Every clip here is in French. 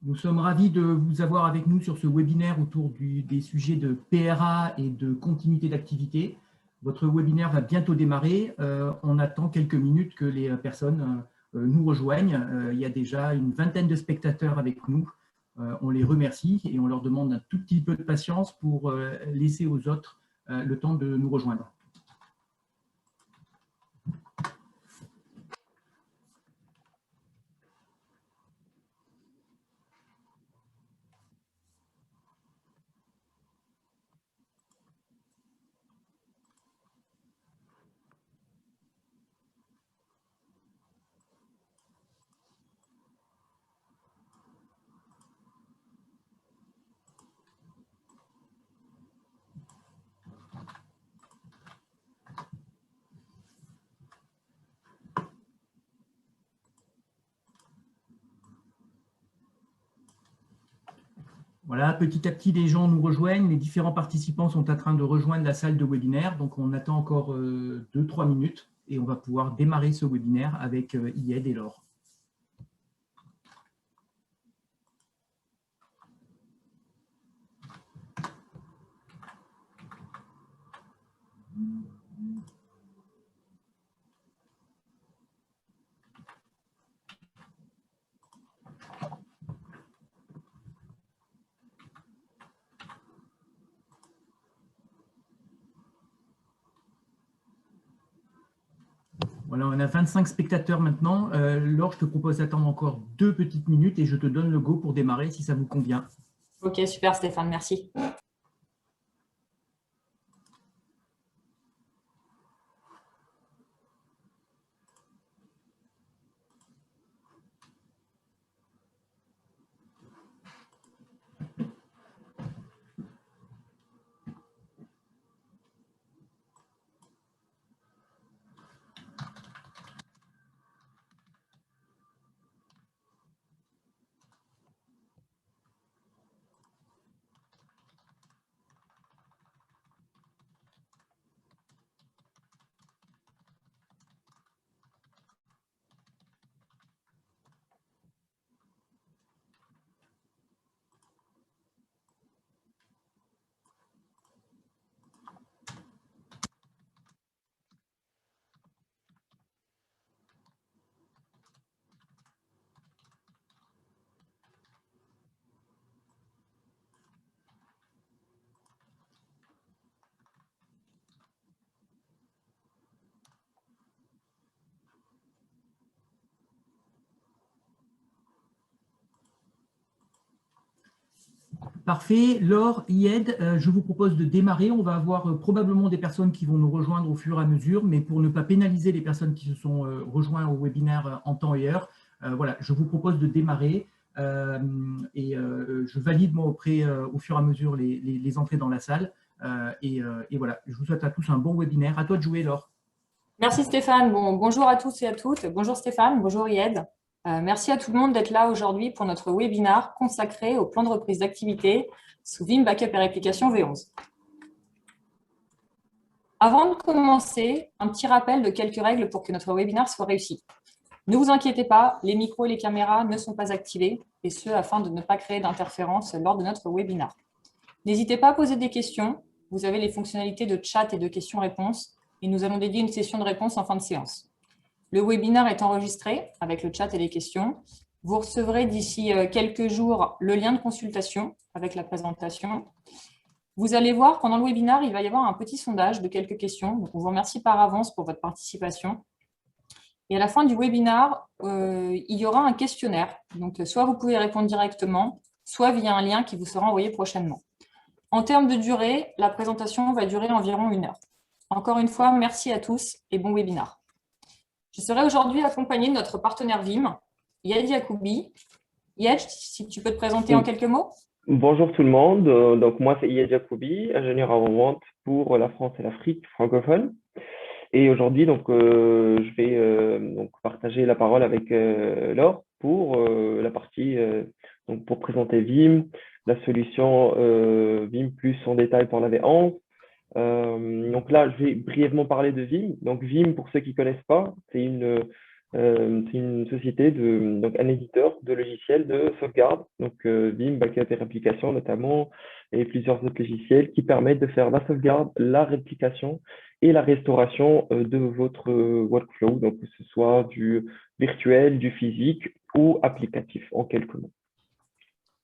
Nous sommes ravis de vous avoir avec nous sur ce webinaire autour des sujets de PRA et de continuité d'activité. Votre webinaire va bientôt démarrer. On attend quelques minutes que les personnes nous rejoignent. Il y a déjà une vingtaine de spectateurs avec nous. On les remercie et on leur demande un tout petit peu de patience pour laisser aux autres le temps de nous rejoindre. Voilà, petit à petit, les gens nous rejoignent. Les différents participants sont en train de rejoindre la salle de webinaire. Donc, on attend encore 2-3 minutes et on va pouvoir démarrer ce webinaire avec Ied et Laure. Voilà, on a 25 spectateurs maintenant. Laure, je te propose d'attendre encore 2 petites minutes et je te donne le go pour démarrer si ça vous convient. Ok, super Stéphane, merci. Parfait. Laure, Ied, je vous propose de démarrer. On va avoir probablement des personnes qui vont nous rejoindre au fur et à mesure, mais pour ne pas pénaliser les personnes qui se sont rejoints au webinaire en temps et heure, voilà, je vous propose de démarrer et je valide moi au fur et à mesure les entrées dans la salle. Et voilà, je vous souhaite à tous un bon webinaire. À toi de jouer, Laure. Merci Stéphane. Bonjour à tous et à toutes. Bonjour Stéphane, bonjour Ied. Merci à tout le monde d'être là aujourd'hui pour notre webinaire consacré au plan de reprise d'activité sous Vim Backup et Réplication V11. Avant de commencer, un petit rappel de quelques règles pour que notre webinaire soit réussi. Ne vous inquiétez pas, les micros et les caméras ne sont pas activés, et ce afin de ne pas créer d'interférences lors de notre webinaire. N'hésitez pas à poser des questions. Vous avez les fonctionnalités de chat et de questions-réponses, et nous allons dédier une session de réponse en fin de séance. Le webinaire est enregistré avec le chat et les questions. Vous recevrez d'ici quelques jours le lien de consultation avec la présentation. Vous allez voir, pendant le webinaire, il va y avoir un petit sondage de quelques questions. Donc, on vous remercie par avance pour votre participation. Et à la fin du webinaire, il y aura un questionnaire. Donc, soit vous pouvez répondre directement, soit via un lien qui vous sera envoyé prochainement. En termes de durée, la présentation va durer environ 1 heure. Encore une fois, merci à tous et bon webinaire. Je serai aujourd'hui accompagnée de notre partenaire Vim, Ied Yacoubi. Ied, si tu peux te présenter en quelques mots. Bonjour tout le monde, donc moi c'est Ied Yacoubi, ingénieur avant-vente pour la France et l'Afrique francophone. Et aujourd'hui je vais donc partager la parole avec Laure pour la partie donc pour présenter Vim, la solution Vim plus en détail pour la V11. Donc là je vais brièvement parler de Vim. Donc Vim, pour ceux qui connaissent pas, c'est une C'est une société, donc un éditeur de logiciels de sauvegarde, donc Vim, Backup et Réplication notamment, et plusieurs autres logiciels qui permettent de faire la sauvegarde, la réplication et la restauration de votre workflow, donc que ce soit du virtuel, du physique ou applicatif, en quelques mots.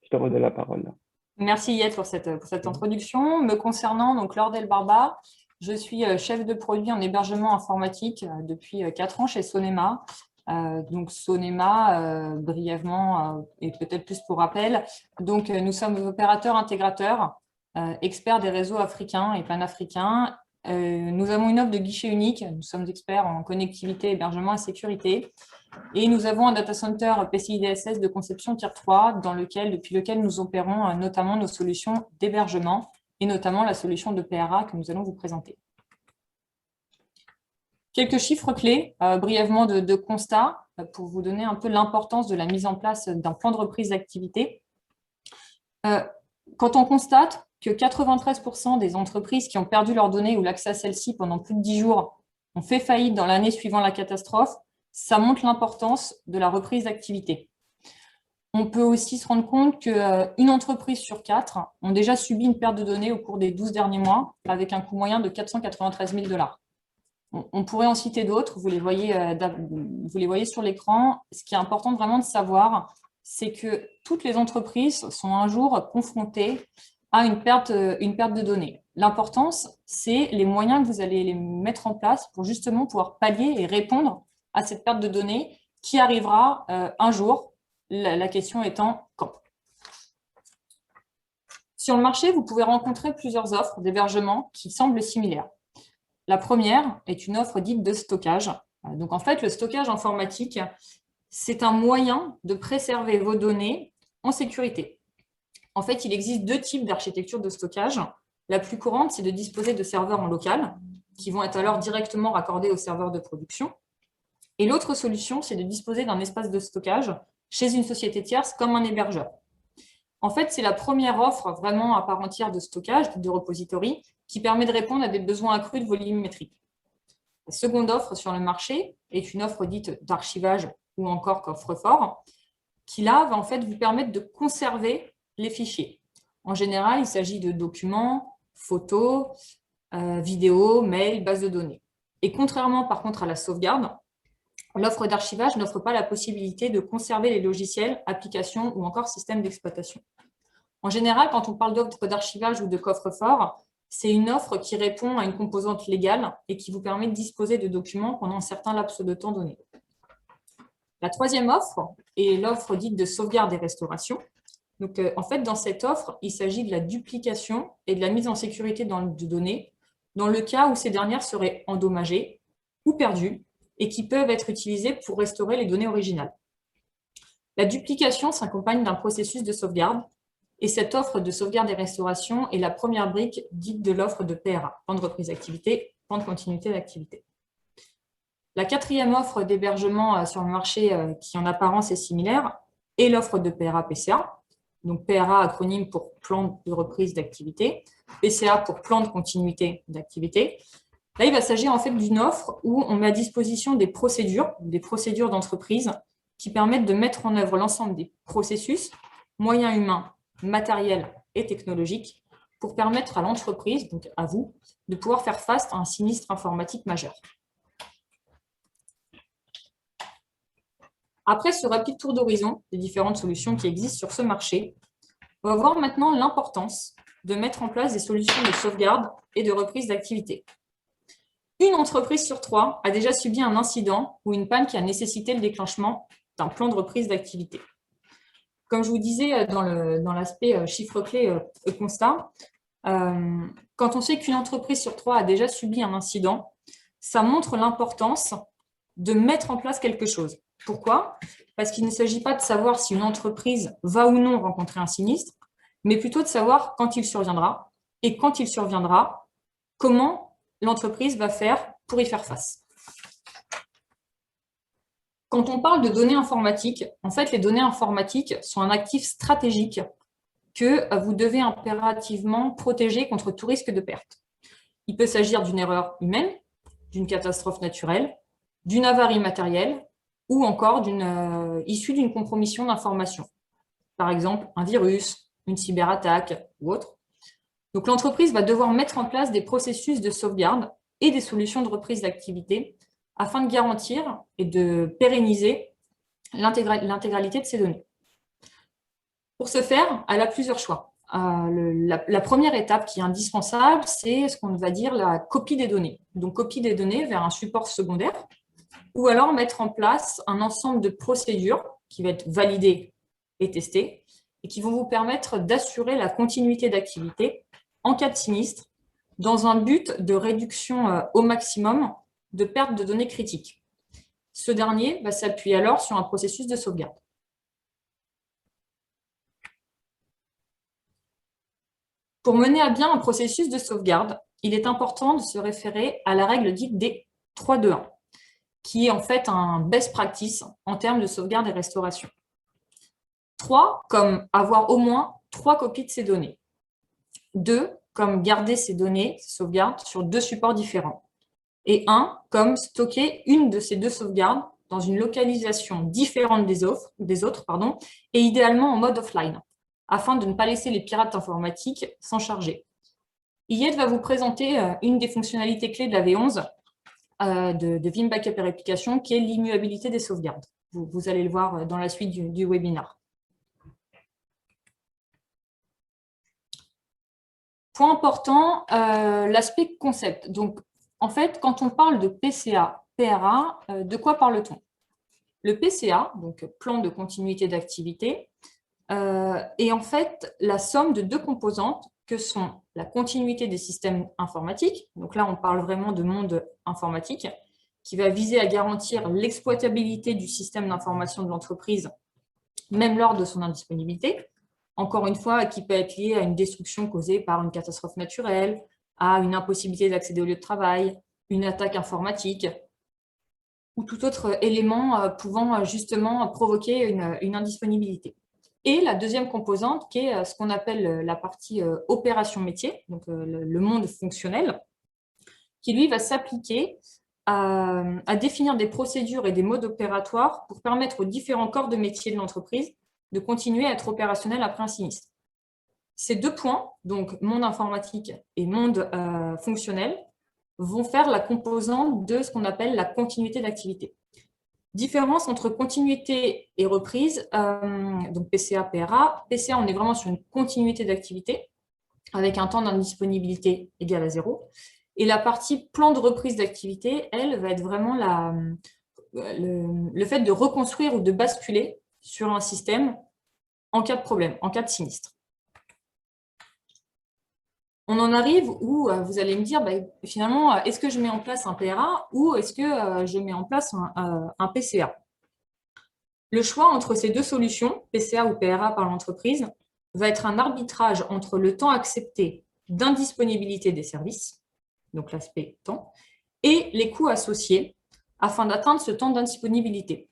Je te redonne la parole là. Merci Yet pour cette introduction. Me concernant, donc Laure Delbarba, je suis chef de produit en hébergement informatique depuis 4 ans chez Sonema. Donc Sonema, brièvement, et peut-être plus pour rappel. Donc nous sommes opérateurs intégrateurs, experts des réseaux africains et panafricains. Nous avons une offre de guichet unique. Nous sommes experts en connectivité, hébergement et sécurité. Et nous avons un data center PCI DSS de conception Tier 3 depuis lequel nous opérons notamment nos solutions d'hébergement et notamment la solution de PRA que nous allons vous présenter. Quelques chiffres clés, brièvement de constat, pour vous donner un peu l'importance de la mise en place d'un plan de reprise d'activité. Quand on constate que 93% des entreprises qui ont perdu leurs données ou l'accès à celles-ci pendant plus de 10 jours ont fait faillite dans l'année suivant la catastrophe, ça montre l'importance de la reprise d'activité. On peut aussi se rendre compte qu'une entreprise sur 4 ont déjà subi une perte de données au cours des 12 derniers mois avec un coût moyen de 493 000 $. On pourrait en citer d'autres, vous les voyez sur l'écran. Ce qui est important vraiment de savoir, c'est que toutes les entreprises sont un jour confrontées à une perte de données. L'importance, c'est les moyens que vous allez les mettre en place pour justement pouvoir pallier et répondre à cette perte de données qui arrivera un jour, la question étant quand. Sur le marché, vous pouvez rencontrer plusieurs offres d'hébergement qui semblent similaires. La première est une offre dite de stockage. Donc en fait, le stockage informatique, c'est un moyen de préserver vos données en sécurité. En fait, il existe 2 types d'architecture de stockage. La plus courante, c'est de disposer de serveurs en local, qui vont être alors directement raccordés aux serveurs de production. Et l'autre solution, c'est de disposer d'un espace de stockage chez une société tierce comme un hébergeur. En fait, c'est la première offre vraiment à part entière de stockage, de repository, qui permet de répondre à des besoins accrus de volumétrie. La seconde offre sur le marché est une offre dite d'archivage ou encore coffre-fort, qui là va en fait vous permettre de conserver les fichiers. En général, il s'agit de documents, photos, vidéos, mails, bases de données. Et contrairement par contre à la sauvegarde, l'offre d'archivage n'offre pas la possibilité de conserver les logiciels, applications ou encore systèmes d'exploitation. En général, quand on parle d'offre d'archivage ou de coffre-fort, c'est une offre qui répond à une composante légale et qui vous permet de disposer de documents pendant un certain laps de temps donné. La troisième offre est l'offre dite de sauvegarde et restauration. Donc, en fait, dans cette offre, il s'agit de la duplication et de la mise en sécurité de données dans le cas où ces dernières seraient endommagées ou perdues et qui peuvent être utilisées pour restaurer les données originales. La duplication s'accompagne d'un processus de sauvegarde et cette offre de sauvegarde et restauration est la première brique dite de l'offre de PRA, plan de reprise d'activité, plan de continuité d'activité. La quatrième offre d'hébergement sur le marché qui en apparence est similaire est l'offre de PRA-PCA. Donc PRA, acronyme pour plan de reprise d'activité, PCA pour plan de continuité d'activité. Là, il va s'agir en fait d'une offre où on met à disposition des procédures d'entreprise qui permettent de mettre en œuvre l'ensemble des processus, moyens humains, matériels et technologiques pour permettre à l'entreprise, donc à vous, de pouvoir faire face à un sinistre informatique majeur. Après ce rapide tour d'horizon des différentes solutions qui existent sur ce marché, on va voir maintenant l'importance de mettre en place des solutions de sauvegarde et de reprise d'activité. Une entreprise sur 3 a déjà subi un incident ou une panne qui a nécessité le déclenchement d'un plan de reprise d'activité. Comme je vous disais dans l'aspect chiffre clé et constat, quand on sait qu'une entreprise sur 3 a déjà subi un incident, ça montre l'importance de mettre en place quelque chose. Pourquoi? Parce qu'il ne s'agit pas de savoir si une entreprise va ou non rencontrer un sinistre, mais plutôt de savoir quand il surviendra et quand il surviendra, comment l'entreprise va faire pour y faire face. Quand on parle de données informatiques, en fait, les données informatiques sont un actif stratégique que vous devez impérativement protéger contre tout risque de perte. Il peut s'agir d'une erreur humaine, d'une catastrophe naturelle, d'une avarie matérielle ou encore issue d'une compromission d'information. Par exemple, un virus, une cyberattaque ou autre. Donc, l'entreprise va devoir mettre en place des processus de sauvegarde et des solutions de reprise d'activité afin de garantir et de pérenniser l'intégralité de ces données. Pour ce faire, elle a plusieurs choix. La première étape qui est indispensable, c'est ce qu'on va dire la copie des données. Donc, copie des données vers un support secondaire, ou alors mettre en place un ensemble de procédures qui va être validées et testées, et qui vont vous permettre d'assurer la continuité d'activité en cas de sinistre, dans un but de réduction au maximum de perte de données critiques. Ce dernier va s'appuyer alors sur un processus de sauvegarde. Pour mener à bien un processus de sauvegarde, il est important de se référer à la règle dite des 3-2-1, qui est en fait un best practice en termes de sauvegarde et restauration. 3, comme avoir au moins 3 copies de ces données. 2, comme garder ces données, sauvegardes, sur 2 supports différents. Et 1, comme stocker une de ces 2 sauvegardes dans une localisation différente des autres, et idéalement en mode offline, afin de ne pas laisser les pirates informatiques s'en charger. IED va vous présenter une des fonctionnalités clés de la V11 de Vim Backup et Réplication, qui est l'immuabilité des sauvegardes. Vous allez le voir dans la suite du webinaire. Point important, l'aspect concept. Donc, en fait, quand on parle de PCA, PRA, de quoi parle-t-on? Le PCA, donc plan de continuité d'activité, est en fait la somme de 2 composantes que sont la continuité des systèmes informatiques, donc là on parle vraiment de monde informatique, qui va viser à garantir l'exploitabilité du système d'information de l'entreprise, même lors de son indisponibilité, encore une fois, qui peut être liée à une destruction causée par une catastrophe naturelle, à une impossibilité d'accéder au lieu de travail, une attaque informatique, ou tout autre élément pouvant justement provoquer une indisponibilité. Et la deuxième composante, qui est ce qu'on appelle la partie opération métier, donc le monde fonctionnel, qui lui va s'appliquer à définir des procédures et des modes opératoires pour permettre aux différents corps de métier de l'entreprise de continuer à être opérationnels après un sinistre. Ces 2 points, donc monde informatique et monde fonctionnel, vont faire la composante de ce qu'on appelle la continuité d'activité. Différence entre continuité et reprise, donc PCA, PRA. PCA, on est vraiment sur une continuité d'activité avec un temps d'indisponibilité égal à 0. Et la partie plan de reprise d'activité, elle, va être vraiment le fait de reconstruire ou de basculer sur un système en cas de problème, en cas de sinistre. On en arrive où vous allez me dire, finalement, est-ce que je mets en place un PRA ou est-ce que je mets en place un PCA? Le choix entre ces 2 solutions, PCA ou PRA par l'entreprise, va être un arbitrage entre le temps accepté d'indisponibilité des services, donc l'aspect temps, et les coûts associés afin d'atteindre ce temps d'indisponibilité.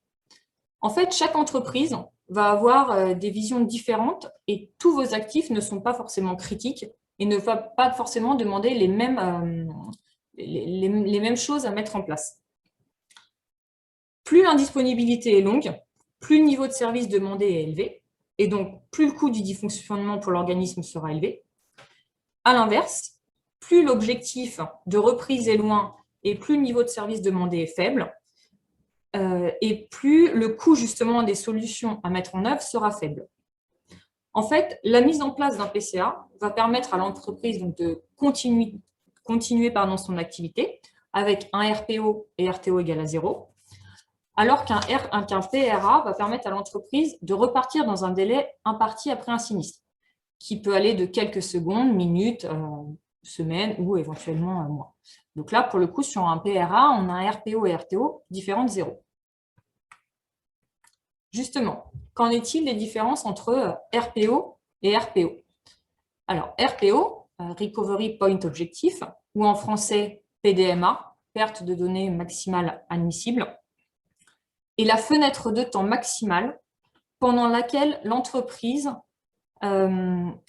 En fait, chaque entreprise va avoir des visions différentes et tous vos actifs ne sont pas forcément critiques et ne va pas forcément demander les mêmes choses à mettre en place. Plus l'indisponibilité est longue, plus le niveau de service demandé est élevé, et donc plus le coût du dysfonctionnement pour l'organisme sera élevé. À l'inverse, plus l'objectif de reprise est loin et plus le niveau de service demandé est faible, et plus le coût justement des solutions à mettre en œuvre sera faible. En fait, la mise en place d'un PCA va permettre à l'entreprise de continuer son activité avec un RPO et RTO égal à 0, alors qu'un PRA va permettre à l'entreprise de repartir dans un délai imparti après un sinistre, qui peut aller de quelques secondes, minutes, semaines ou éventuellement mois. Donc là, pour le coup, sur un PRA, on a un RPO et RTO différents de 0. Justement, qu'en est-il des différences entre RPO et RPO? Alors, RPO, Recovery Point Objectif, ou en français PDMA, perte de données maximale admissible, est la fenêtre de temps maximale pendant laquelle l'entreprise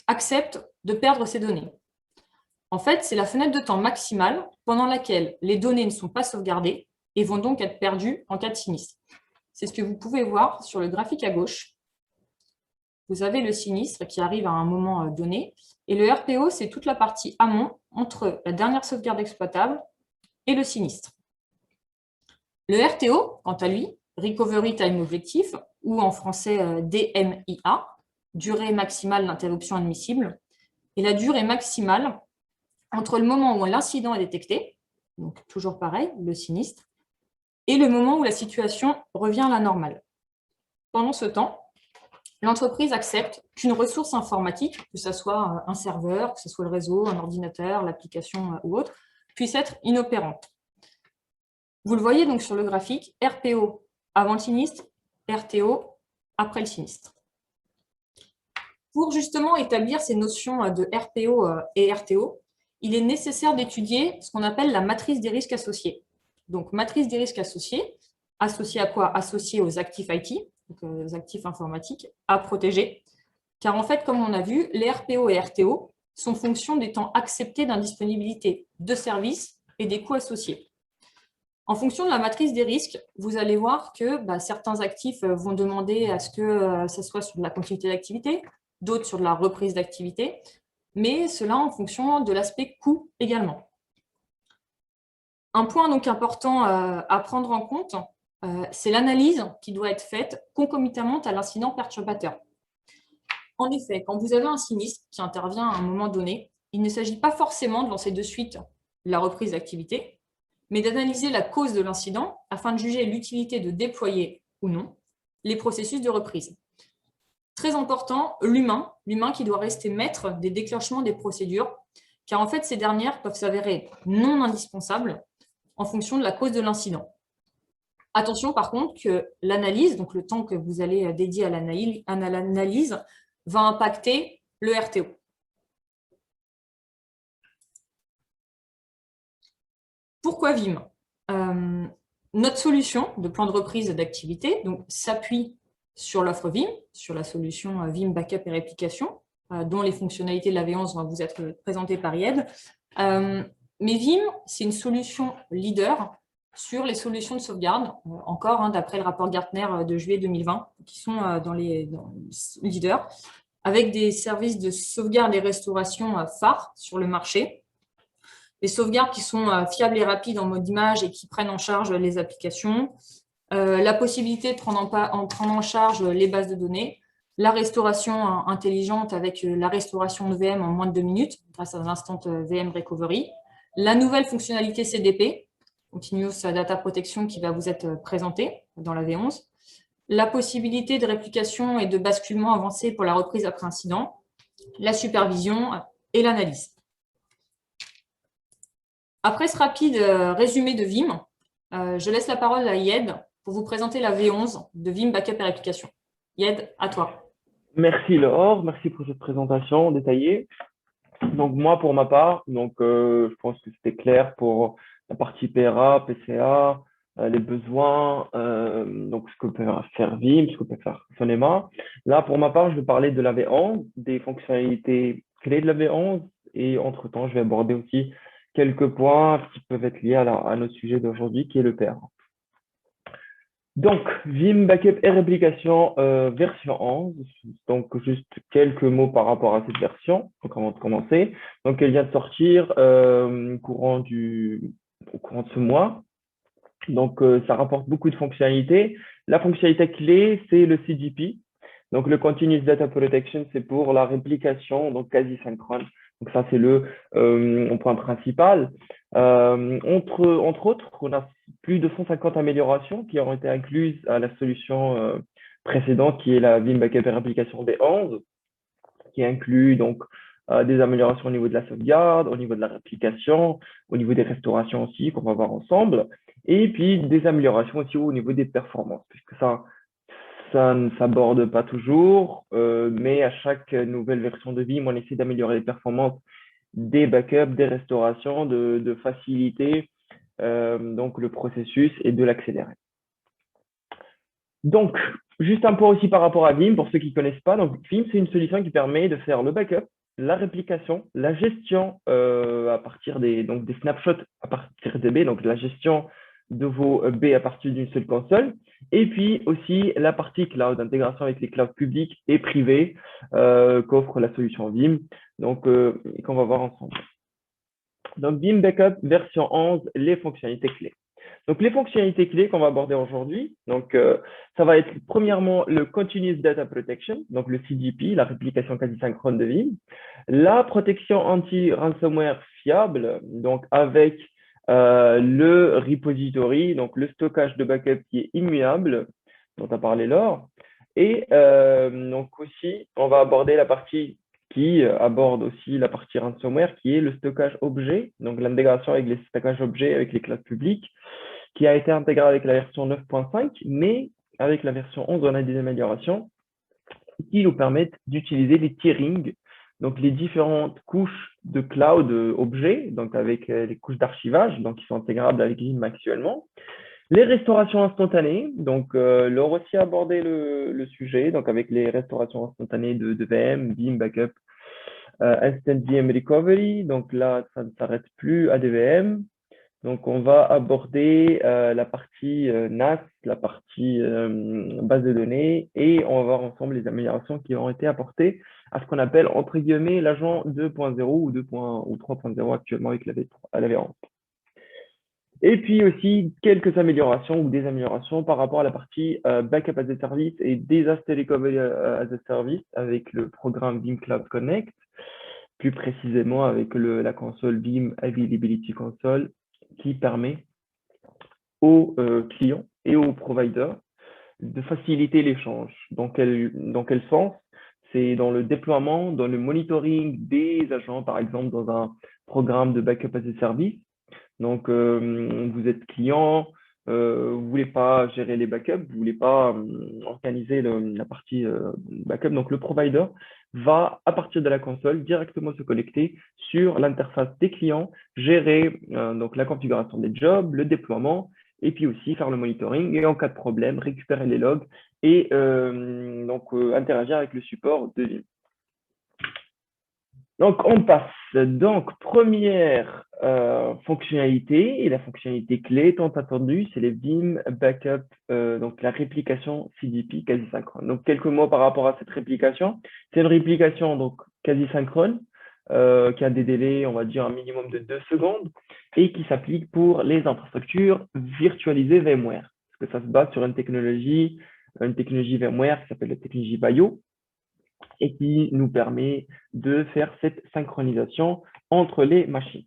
accepte de perdre ses données. En fait, c'est la fenêtre de temps maximale pendant laquelle les données ne sont pas sauvegardées et vont donc être perdues en cas de sinistre. c'est ce que vous pouvez voir sur le graphique à gauche. Vous avez le sinistre qui arrive à un moment donné, et le RPO, c'est toute la partie amont entre la dernière sauvegarde exploitable et le sinistre. Le RTO, quant à lui, Recovery Time Objective, ou en français DMIA, durée maximale d'interruption admissible, est la durée maximale entre le moment où l'incident est détecté, donc toujours pareil, le sinistre, et le moment où la situation revient à la normale. Pendant ce temps, l'entreprise accepte qu'une ressource informatique, que ce soit un serveur, que ce soit le réseau, un ordinateur, l'application ou autre, puisse être inopérante. Vous le voyez donc sur le graphique, RPO avant le sinistre, RTO après le sinistre. Pour justement établir ces notions de RPO et RTO, il est nécessaire d'étudier ce qu'on appelle la matrice des risques associés. Donc, matrice des risques associés, associée à quoi? Associée aux actifs IT, donc aux actifs informatiques, à protéger. Car en fait, comme on a vu, les RPO et RTO sont fonction des temps acceptés d'indisponibilité de services et des coûts associés. En fonction de la matrice des risques, vous allez voir que certains actifs vont demander à ce que ça soit sur de la continuité d'activité, d'autres sur de la reprise d'activité, mais cela en fonction de l'aspect coût également. Un point donc important à prendre en compte, c'est l'analyse qui doit être faite concomitamment à l'incident perturbateur. En effet, quand vous avez un sinistre qui intervient à un moment donné, il ne s'agit pas forcément de lancer de suite la reprise d'activité, mais d'analyser la cause de l'incident afin de juger l'utilité de déployer ou non les processus de reprise. Très important, l'humain qui doit rester maître des déclenchements des procédures, car en fait, ces dernières peuvent s'avérer non indispensables en fonction de la cause de l'incident. Attention par contre que l'analyse, donc le temps que vous allez dédier à l'analyse, va impacter le RTO. Pourquoi Vim? Notre solution de plan de reprise d'activité s'appuie sur l'offre Vim, sur la solution Vim Backup et Réplication, dont les fonctionnalités de la V11 vont vous être présentées par IED. Mais Vim, c'est une solution leader sur les solutions de sauvegarde, encore d'après le rapport Gartner de juillet 2020, qui sont dans les leaders, avec des services de sauvegarde et restauration phares sur le marché. Les sauvegardes qui sont fiables et rapides en mode image et qui prennent en charge les applications, la possibilité de prendre en charge les bases de données, la restauration intelligente avec la restauration de VM en moins de 2 minutes grâce à l'instant VM Recovery, la nouvelle fonctionnalité CDP, Continuous Data Protection, qui va vous être présentée dans la V11, la possibilité de réplication et de basculement avancé pour la reprise après incident, la supervision et l'analyse. Après ce rapide résumé de Vim, je laisse la parole à Yed pour vous présenter la V11 de Vim Backup et Réplication. Yed, à toi. Merci Laure, merci pour cette présentation détaillée. Donc moi, pour ma part, je pense que c'était clair pour la partie PRA, PCA, les besoins, donc ce que peut faire Vim, ce que peut faire Sonema. Là, pour ma part, je vais parler de la V11, des fonctionnalités clés de la V11, et entre-temps, je vais aborder aussi quelques points qui peuvent être liés à notre sujet d'aujourd'hui, qui est le PRA. Donc, Vim Backup et Réplication version 11. Donc, juste quelques mots par rapport à cette version, donc avant de commencer. Donc, elle vient de sortir au courant de ce mois. Donc, ça rapporte beaucoup de fonctionnalités. La fonctionnalité clé, c'est le CDP. Donc, le Continuous Data Protection, c'est pour la réplication, donc quasi synchrone. Donc, ça, c'est le point principal. Entre autres, on a plus de 150 améliorations qui ont été incluses à la solution précédente, qui est la Vim Backup et Réplication V11, qui inclut donc des améliorations au niveau de la sauvegarde, au niveau de la réplication, au niveau des restaurations aussi, qu'on va voir ensemble, et puis des améliorations aussi au niveau des performances, puisque ça ne s'aborde pas toujours, mais à chaque nouvelle version de Vim, on essaie d'améliorer les performances des backups, des restaurations, de faciliter donc le processus et de l'accélérer. Donc, juste un point aussi par rapport à Vim, pour ceux qui ne connaissent pas. Donc, Vim, c'est une solution qui permet de faire le backup, la réplication, la gestion à partir des snapshots à partir DB, donc la gestion de vos baies à partir d'une seule console. Et puis aussi la partie cloud, intégration avec les clouds publics et privés qu'offre la solution Vim, donc qu'on va voir ensemble. Donc Vim Backup version 11, les fonctionnalités clés. Donc, les fonctionnalités clés qu'on va aborder aujourd'hui, donc ça va être premièrement le Continuous Data Protection, donc le CDP, la réplication quasi synchrone de Vim, la protection anti-ransomware fiable, donc avec le repository, donc le stockage de backup qui est immuable, dont a parlé Laure, et donc aussi, on va aborder la partie qui aborde aussi la partie ransomware, qui est le stockage objet, donc l'intégration avec les stockages objets avec les clouds publics, qui a été intégré avec la version 9.5, mais avec la version 11, on a des améliorations qui nous permettent d'utiliser les tiering, donc les différentes couches de cloud objets, donc avec les couches d'archivage, donc qui sont intégrables avec Vim actuellement. Les restaurations instantanées, donc Laure aussi a abordé le sujet, donc avec les restaurations instantanées de VM, Vim Backup, Instant VM Recovery, donc là, ça ne s'arrête plus à des VM. Donc, on va aborder la partie NAS, la partie base de données, et on va voir ensemble les améliorations qui ont été apportées à ce qu'on appelle, entre guillemets, l'agent 2.0 ou 3.0 actuellement avec la V11. Et puis aussi, quelques améliorations ou des améliorations par rapport à la partie Backup as a Service et Disaster Recovery as a Service avec le programme Vim Cloud Connect, plus précisément avec la console Vim Availability Console, qui permet aux clients et aux providers de faciliter l'échange. Dans quel sens? C'est dans le déploiement, dans le monitoring des agents, par exemple, dans un programme de backup as a service. Donc, vous êtes client, vous ne voulez pas gérer les backups, vous ne voulez pas organiser la partie backup. Donc, le provider va, à partir de la console, directement se connecter sur l'interface des clients, gérer donc la configuration des jobs, le déploiement, et puis aussi faire le monitoring et en cas de problème, récupérer les logs et interagir avec le support de Vim. Donc, on passe. Donc, première fonctionnalité, et la fonctionnalité clé tant attendue, c'est les Vim Backup, donc la réplication CDP quasi synchrone. Donc, quelques mots par rapport à cette réplication. C'est une réplication donc quasi synchrone qui a des délais, on va dire, un minimum de 2 secondes et qui s'applique pour les infrastructures virtualisées VMware. Parce que ça se base sur une technologie VMware qui s'appelle la technologie BIO, et qui nous permet de faire cette synchronisation entre les machines.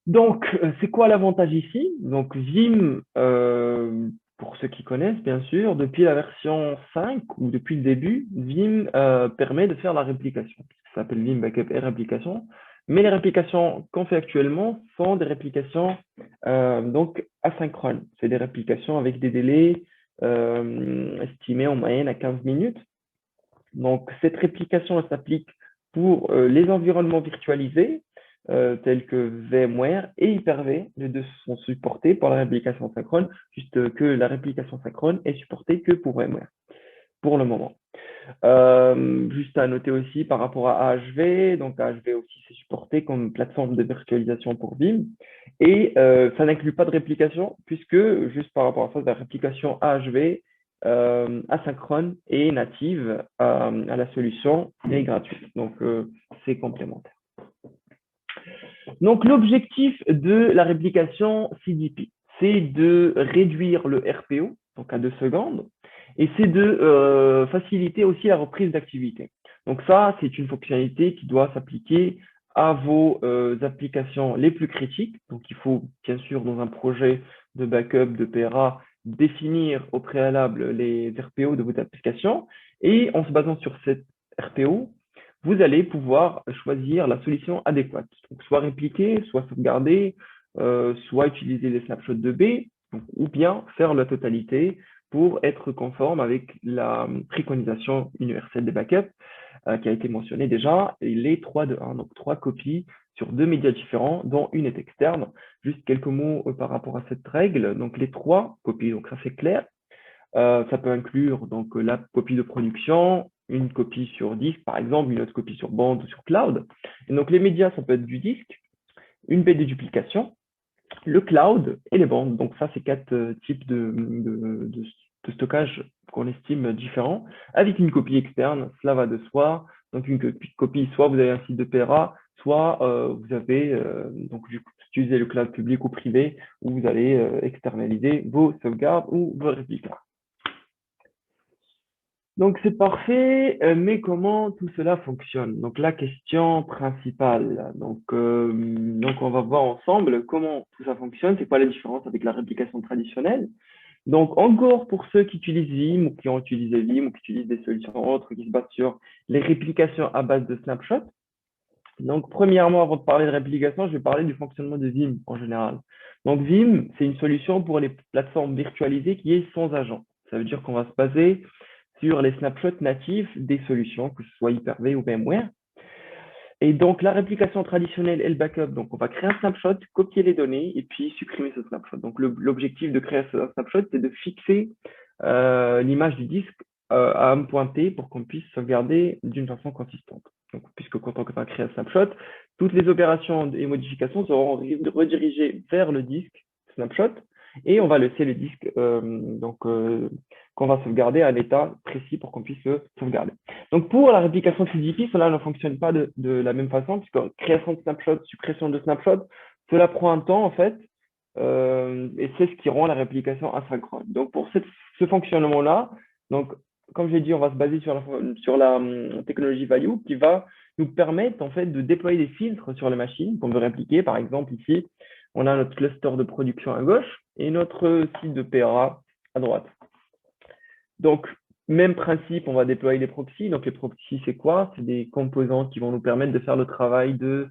Donc, c'est quoi l'avantage ici? Donc, Vim, pour ceux qui connaissent, bien sûr, depuis la version 5 ou depuis le début, Vim permet de faire la réplication. Ça s'appelle Vim Backup et réplication. Mais les réplications qu'on fait actuellement sont des réplications donc asynchrones. C'est des réplications avec des délais estimés en moyenne à 15 minutes. Donc, cette réplication s'applique pour les environnements virtualisés tels que VMware et Hyper-V. Les deux sont supportés pour la réplication synchrone, juste que la réplication synchrone est supportée que pour VMware pour le moment. Juste à noter aussi par rapport à AHV, donc AHV aussi c'est supporté comme plateforme de virtualisation pour Vim et ça n'inclut pas de réplication puisque juste par rapport à ça, la réplication AHV asynchrone et native à la solution est gratuite, donc c'est complémentaire. Donc l'objectif de la réplication CDP, c'est de réduire le RPO, donc à 2 secondes, et c'est de faciliter aussi la reprise d'activité. Donc ça, c'est une fonctionnalité qui doit s'appliquer à vos applications les plus critiques. Donc il faut bien sûr dans un projet de backup, de PRA, définir au préalable les RPO de votre application. Et en se basant sur cette RPO, vous allez pouvoir choisir la solution adéquate. Donc soit répliquer, soit sauvegarder, soit utiliser les snapshots de B, donc, ou bien faire la totalité pour être conforme avec la préconisation universelle des backups qui a été mentionnée déjà, et les 3-2-1, donc 3 copies sur 2 médias différents, dont une est externe. Juste quelques mots par rapport à cette règle. Donc les 3 copies, donc ça c'est clair. Ça peut inclure donc la copie de production, une copie sur disque par exemple, une autre copie sur bande ou sur cloud. Et donc les médias, ça peut être du disque, une baie de duplication, le cloud et les bandes. Donc ça, c'est quatre types de stockage qu'on estime différents, avec une copie externe, cela va de soi. Donc une copie, soit vous avez un site de PRA, soit vous avez, donc vous utilisez le cloud public ou privé, où vous allez externaliser vos sauvegardes ou vos réplicas. Donc c'est parfait, mais comment tout cela fonctionne? Donc la question principale. Donc on va voir ensemble comment tout ça fonctionne. C'est quoi la différence avec la réplication traditionnelle? Donc encore pour ceux qui utilisent Vim ou qui ont utilisé Vim ou qui utilisent des solutions autres qui se basent sur les réplications à base de snapshot. Donc premièrement, avant de parler de réplication, je vais parler du fonctionnement de Vim en général. Donc Vim, c'est une solution pour les plateformes virtualisées qui est sans agent. Ça veut dire qu'on va se baser sur les snapshots natifs des solutions, que ce soit Hyper-V ou VMware. Et donc, la réplication traditionnelle et le backup, donc on va créer un snapshot, copier les données et puis supprimer ce snapshot. Donc, l'objectif de créer un snapshot, c'est de fixer l'image du disque à un point T pour qu'on puisse sauvegarder d'une façon consistante. Donc, puisque quand on va créer un snapshot, toutes les opérations et modifications seront redirigées vers le disque snapshot et on va laisser le disque qu'on va sauvegarder à l'état précis pour qu'on puisse le sauvegarder. Donc, pour la réplication de CDP, cela ne fonctionne pas de la même façon, puisque création de snapshot, suppression de snapshot, cela prend un temps, en fait, et c'est ce qui rend la réplication asynchrone. Donc, pour ce fonctionnement-là, donc, comme j'ai dit, on va se baser sur la technologie Value qui va nous permettre, en fait, de déployer des filtres sur les machines qu'on veut répliquer. Par exemple, ici, on a notre cluster de production à gauche et notre site de PRA à droite. Donc, même principe, on va déployer les proxys. Donc, les proxys, c'est quoi? C'est des composants qui vont nous permettre de faire le travail de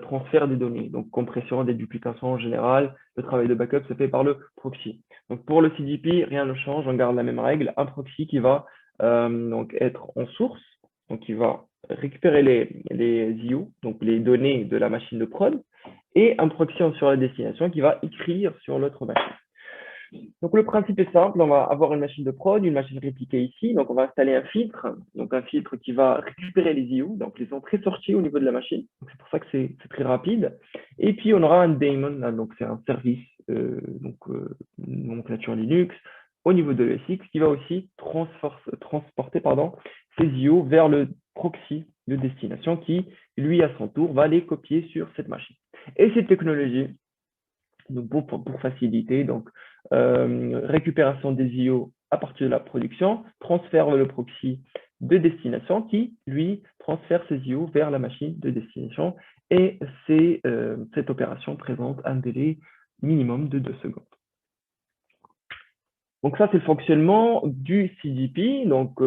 transfert des données. Donc, compression, déduplication en général. Le travail de backup se fait par le proxy. Donc, pour le CDP, rien ne change. On garde la même règle. Un proxy qui va donc être en source. Donc, il va récupérer les IO, donc les données de la machine de prod. Et un proxy sur la destination qui va écrire sur l'autre machine. Donc, le principe est simple. On va avoir une machine de prod, une machine répliquée ici. Donc, on va installer un filtre. Donc, un filtre qui va récupérer les IO, donc les entrées-sorties au niveau de la machine. C'est pour ça que c'est très rapide. Et puis, on aura un daemon, là, donc c'est un service, nomenclature Linux, au niveau de l'ESX, qui va aussi transporter ces IO vers le proxy de destination qui, lui, à son tour, va les copier sur cette machine. Et cette technologie, donc pour faciliter, donc récupération des IO à partir de la production, transfert vers le proxy de destination qui, lui, transfère ses IO vers la machine de destination et cette opération présente un délai minimum de 2 secondes. Donc ça, c'est le fonctionnement du CDP. Donc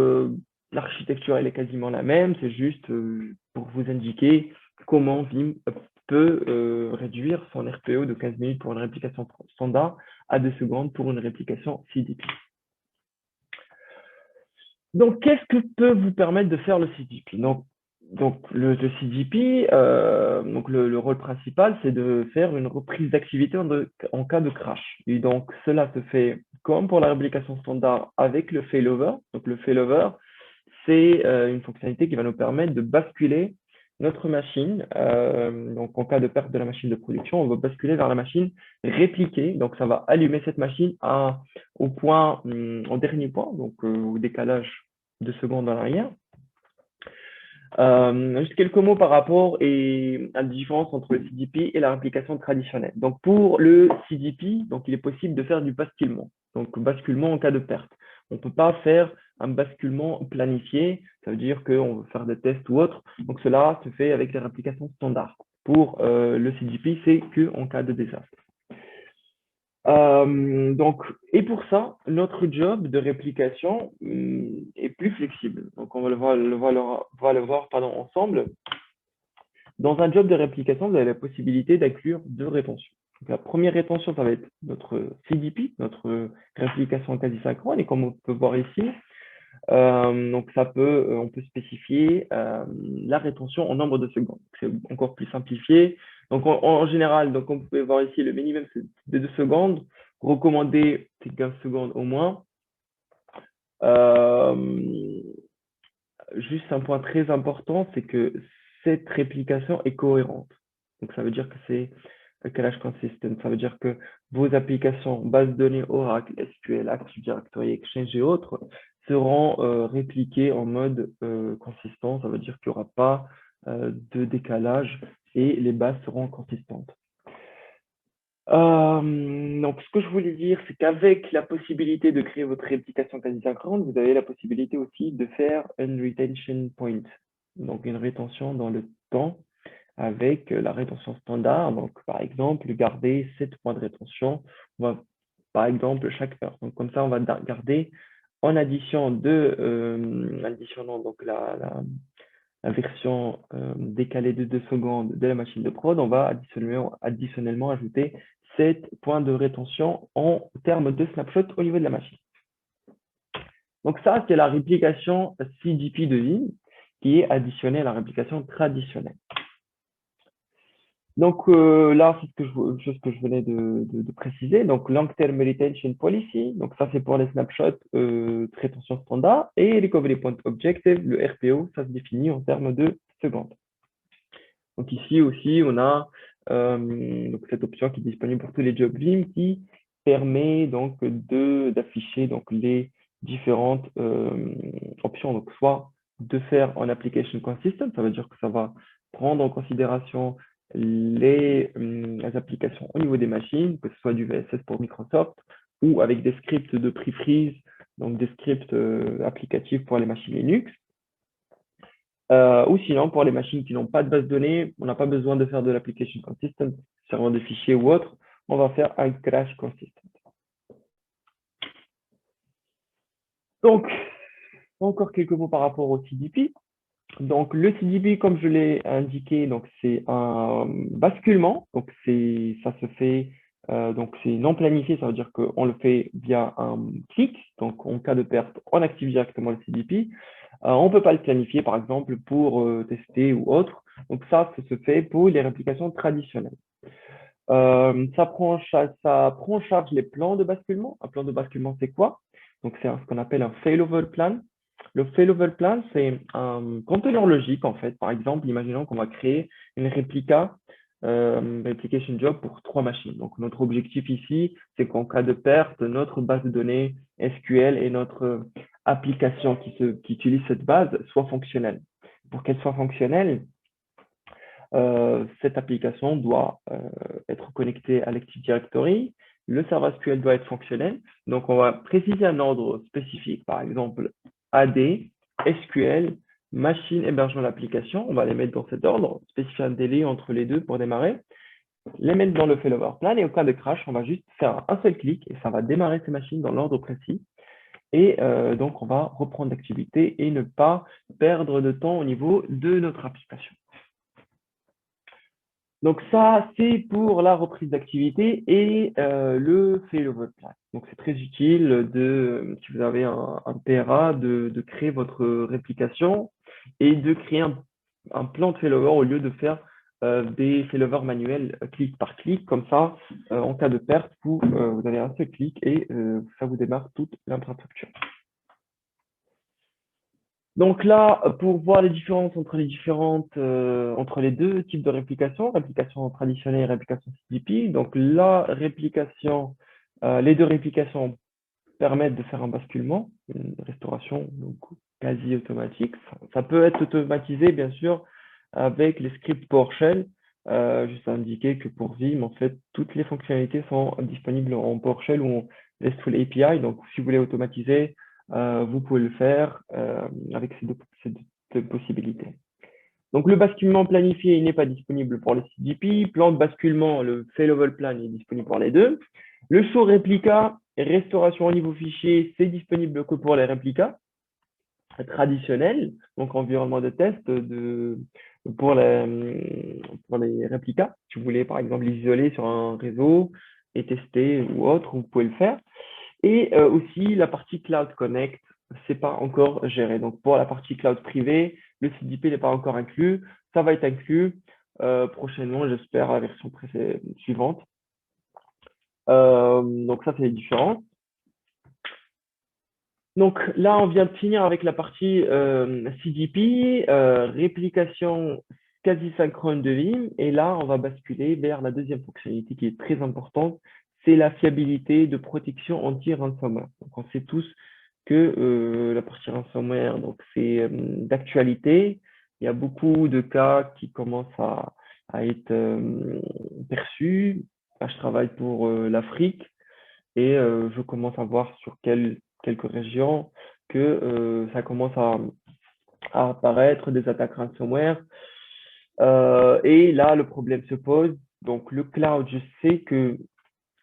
l'architecture, elle est quasiment la même. C'est juste pour vous indiquer comment Vim peut réduire son RPO de 15 minutes pour une réplication standard à 2 secondes pour une réplication CDP. Donc, qu'est-ce que peut vous permettre de faire le CDP? Donc le CDP, donc le rôle principal, c'est de faire une reprise d'activité en cas de crash. Et donc, cela se fait comme pour la réplication standard avec le failover. Donc, le failover, c'est une fonctionnalité qui va nous permettre de basculer notre machine. Donc, en cas de perte de la machine de production, on va basculer vers la machine répliquée. Donc, ça va allumer cette machine au dernier point, donc au décalage de secondes en arrière. Juste quelques mots par rapport à la différence entre le CDP et la réplication traditionnelle. Donc, pour le CDP, donc, il est possible de faire du basculement. Donc, basculement en cas de perte. On ne peut pas faire un basculement planifié. Ça veut dire qu'on veut faire des tests ou autre. Donc, cela se fait avec les réplications standards. Pour le CDP, c'est qu'en cas de désastre. Et pour ça, notre job de réplication est plus flexible. Donc, on va le voir ensemble. Dans un job de réplication, vous avez la possibilité d'inclure 2 rétentions. Donc, la première rétention, ça va être notre CDP, notre réplication quasi-synchrone. Et comme on peut voir ici, donc on peut spécifier la rétention en nombre de secondes. C'est encore plus simplifié. Donc en général, donc on peut voir ici le minimum c'est de 2 secondes. Recommandé, c'est 15 secondes au moins. Juste un point très important, c'est que cette réplication est cohérente. Donc ça veut dire que c'est cache consistent. Ça veut dire que vos applications, bases de données Oracle, SQL, Active Directory, Exchange et autres seront répliquées en mode consistant. Ça veut dire qu'il n'y aura pas de décalage et les bases seront consistantes. Donc, ce que je voulais dire, c'est qu'avec la possibilité de créer votre réplication quasi synchrone, vous avez la possibilité aussi de faire une retention point, donc une rétention dans le temps avec la rétention standard. Donc, par exemple, garder 7 points de rétention, par exemple, chaque heure. Donc, comme ça, on va garder en additionnant donc la version décalée de 2 secondes de la machine de prod, on va additionnellement ajouter 7 points de rétention en termes de snapshot au niveau de la machine. Donc ça, c'est la réplication CDP de Vim qui est additionnée à la réplication traditionnelle. Donc là, c'est ce que je venais de préciser. Donc Long Term Retention Policy, donc ça c'est pour les snapshots rétention standard, et Recovery Point Objective, le RPO, ça se définit en termes de secondes. Donc ici aussi, on a donc cette option qui est disponible pour tous les jobs Vim qui permet donc d'afficher donc les différentes options. Donc soit de faire en application consistent, ça veut dire que ça va prendre en considération les applications au niveau des machines, que ce soit du VSS pour Microsoft ou avec des scripts de pre-freeze, donc des scripts applicatifs pour les machines Linux. Ou sinon, pour les machines qui n'ont pas de base de données, on n'a pas besoin de faire de l'application consistent, servant de fichiers ou autre, on va faire un crash consistent. Donc, encore quelques mots par rapport au CDP. Donc, le CDP, comme je l'ai indiqué, donc c'est un basculement. Donc, ça se fait, donc c'est non planifié, ça veut dire qu'on le fait via un clic. Donc, en cas de perte, on active directement le CDP. On ne peut pas le planifier, par exemple, pour tester ou autre. Donc, ça se fait pour les réplications traditionnelles. Ça prend en charge les plans de basculement. Un plan de basculement, c'est quoi? Donc, c'est ce qu'on appelle un failover plan. Le failover plan, c'est un conteneur logique, en fait. Par exemple, imaginons qu'on va créer une replication job pour 3 machines. Donc, notre objectif ici, c'est qu'en cas de perte, notre base de données SQL et notre application qui utilise cette base soit fonctionnelle. Pour qu'elle soit fonctionnelle, cette application doit être connectée à l'Active Directory. Le serveur SQL doit être fonctionnel. Donc, on va préciser un ordre spécifique, par exemple AD, SQL, machine, hébergement d'application. On va les mettre dans cet ordre, spécifier un délai entre les deux pour démarrer, les mettre dans le failover plan. Et au cas de crash, on va juste faire un seul clic et ça va démarrer ces machines dans l'ordre précis. Et donc, on va reprendre l'activité et ne pas perdre de temps au niveau de notre application. Donc ça, c'est pour la reprise d'activité et le failover plan. Donc c'est très utile si vous avez un PRA, de créer votre réplication et de créer un plan de failover au lieu de faire des failovers manuels clic par clic. Comme ça, en cas de perte, vous avez un seul clic et ça vous démarre toute l'infrastructure. Donc là, pour voir les différences entre les deux types de réplication traditionnelle et réplication CDP. Donc la réplication, les deux réplications permettent de faire un basculement, une restauration donc, quasi automatique. Ça peut être automatisé, bien sûr, avec les scripts PowerShell. Juste indiquer que pour Vim, en fait, toutes les fonctionnalités sont disponibles en PowerShell ou en RESTful API. Donc, si vous voulez automatiser, vous pouvez le faire avec ces deux possibilités. Donc, le basculement planifié n'est pas disponible pour le CDP. Plan de basculement, le failover plan est disponible pour les deux. Le show réplica et restauration au niveau fichier, c'est disponible que pour les réplicas traditionnels, donc environnement de test pour les réplicas. Si vous voulez, par exemple, les isoler sur un réseau et tester ou autre, vous pouvez le faire. Et aussi, la partie Cloud Connect, ce n'est pas encore géré. Donc, pour la partie cloud privée, le CDP n'est pas encore inclus. Ça va être inclus prochainement, j'espère, à la version suivante. Donc, ça, c'est les différences. Donc, là, on vient de finir avec la partie CDP, réplication quasi synchrone de Vim. Et là, on va basculer vers la deuxième fonctionnalité qui est très importante, c'est la fiabilité de protection anti-ransomware. Donc, on sait tous que la partie ransomware, donc c'est d'actualité. Il y a beaucoup de cas qui commencent à être perçus. Là, je travaille pour l'Afrique et je commence à voir sur quelques régions que ça commence à apparaître des attaques ransomware. Et là, le problème se pose. Donc, le cloud, je sais que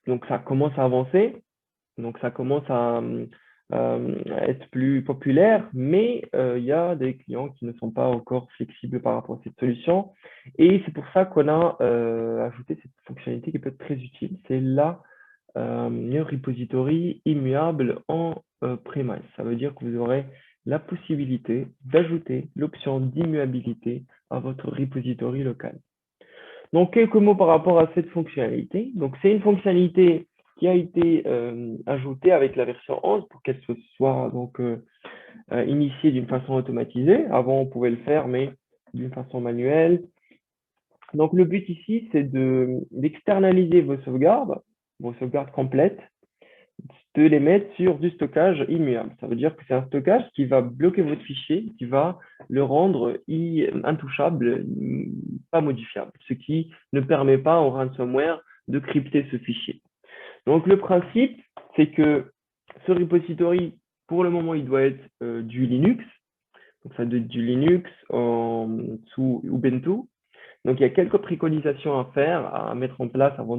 donc ça commence à avancer, donc ça commence à être plus populaire, mais il y a des clients qui ne sont pas encore flexibles par rapport à cette solution. Et c'est pour ça qu'on a ajouté cette fonctionnalité qui peut être très utile. C'est la repository immuable en premise. Ça veut dire que vous aurez la possibilité d'ajouter l'option d'immuabilité à votre repository local. Donc, quelques mots par rapport à cette fonctionnalité. Donc, c'est une fonctionnalité qui a été ajoutée avec la version 11 pour qu'elle soit donc initiée d'une façon automatisée. Avant, on pouvait le faire, mais d'une façon manuelle. Donc, le but ici, c'est d'externaliser vos sauvegardes complètes, de les mettre sur du stockage immuable. Ça veut dire que c'est un stockage qui va bloquer votre fichier, qui va le rendre intouchable, pas modifiable, ce qui ne permet pas au ransomware de crypter ce fichier. Donc, le principe, c'est que ce repository, pour le moment, il doit être du Linux. Donc, ça doit être du Linux sous Ubuntu. Donc, il y a quelques préconisations à faire, à mettre en place avant